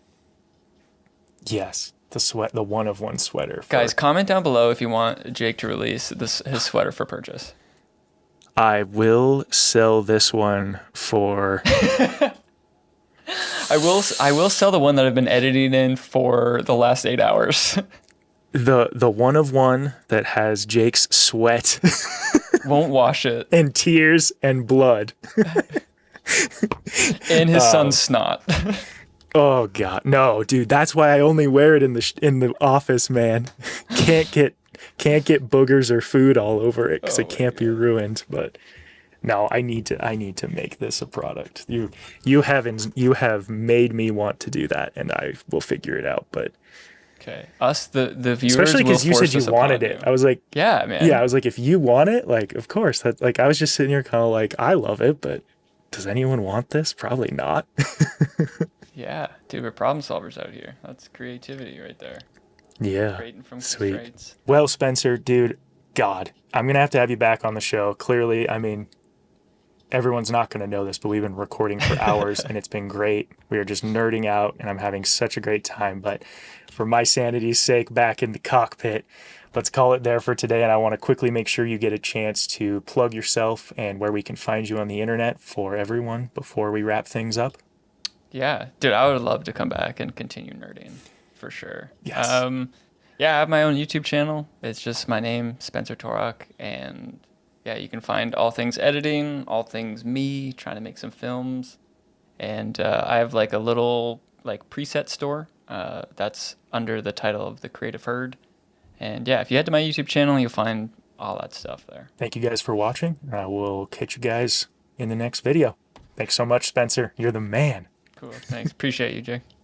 Yes, the one of one sweater.
Guys, comment down below if you want Jake to release his sweater for purchase.
I will sell this one for.
I will sell the one that I've been editing in for the last 8 hours.
The one of one that has Jake's sweat.
Won't wash it.
And tears and blood.
And his son's snot.
Oh God, no, dude. That's why I only wear it in the office, man. Can't get boogers or food all over it because it can't be ruined. But no, I need to make this a product. You have made me want to do that, and I will figure it out. But
okay, us the viewers,
especially because you said you wanted it. I was like,
yeah, man.
Yeah, I was like, if you want it, like, of course. That like I was just sitting here kind of like, I love it, but does anyone want this? Probably not.
Yeah, dude, we're problem solvers out here. That's creativity right there.
Yeah,
creating from
sweet.
Constraints.
Well, Spencer, dude, God, I'm gonna have you back on the show. Clearly, I mean, everyone's not going to know this, but we've been recording for hours and it's been great. We are just nerding out and I'm having such a great time. But for my sanity's sake, back in the cockpit, let's call it there for today. And I want to quickly make sure you get a chance to plug yourself and where we can find you on the internet for everyone before we wrap things up.
Yeah, dude, I would love to come back and continue nerding for sure.
Yes.
Yeah, I have my own YouTube channel. It's just my name, Spencer Torok, and yeah, you can find all things editing, all things me trying to make some films, and I have like a little like preset store that's under the title of The Creative Herd. And yeah, if you head to my YouTube channel, you'll find all that stuff there.
Thank you guys for watching. I will catch you guys in the next video. Thanks so much, Spencer. You're the man.
Cool. Thanks. Appreciate you, Jake.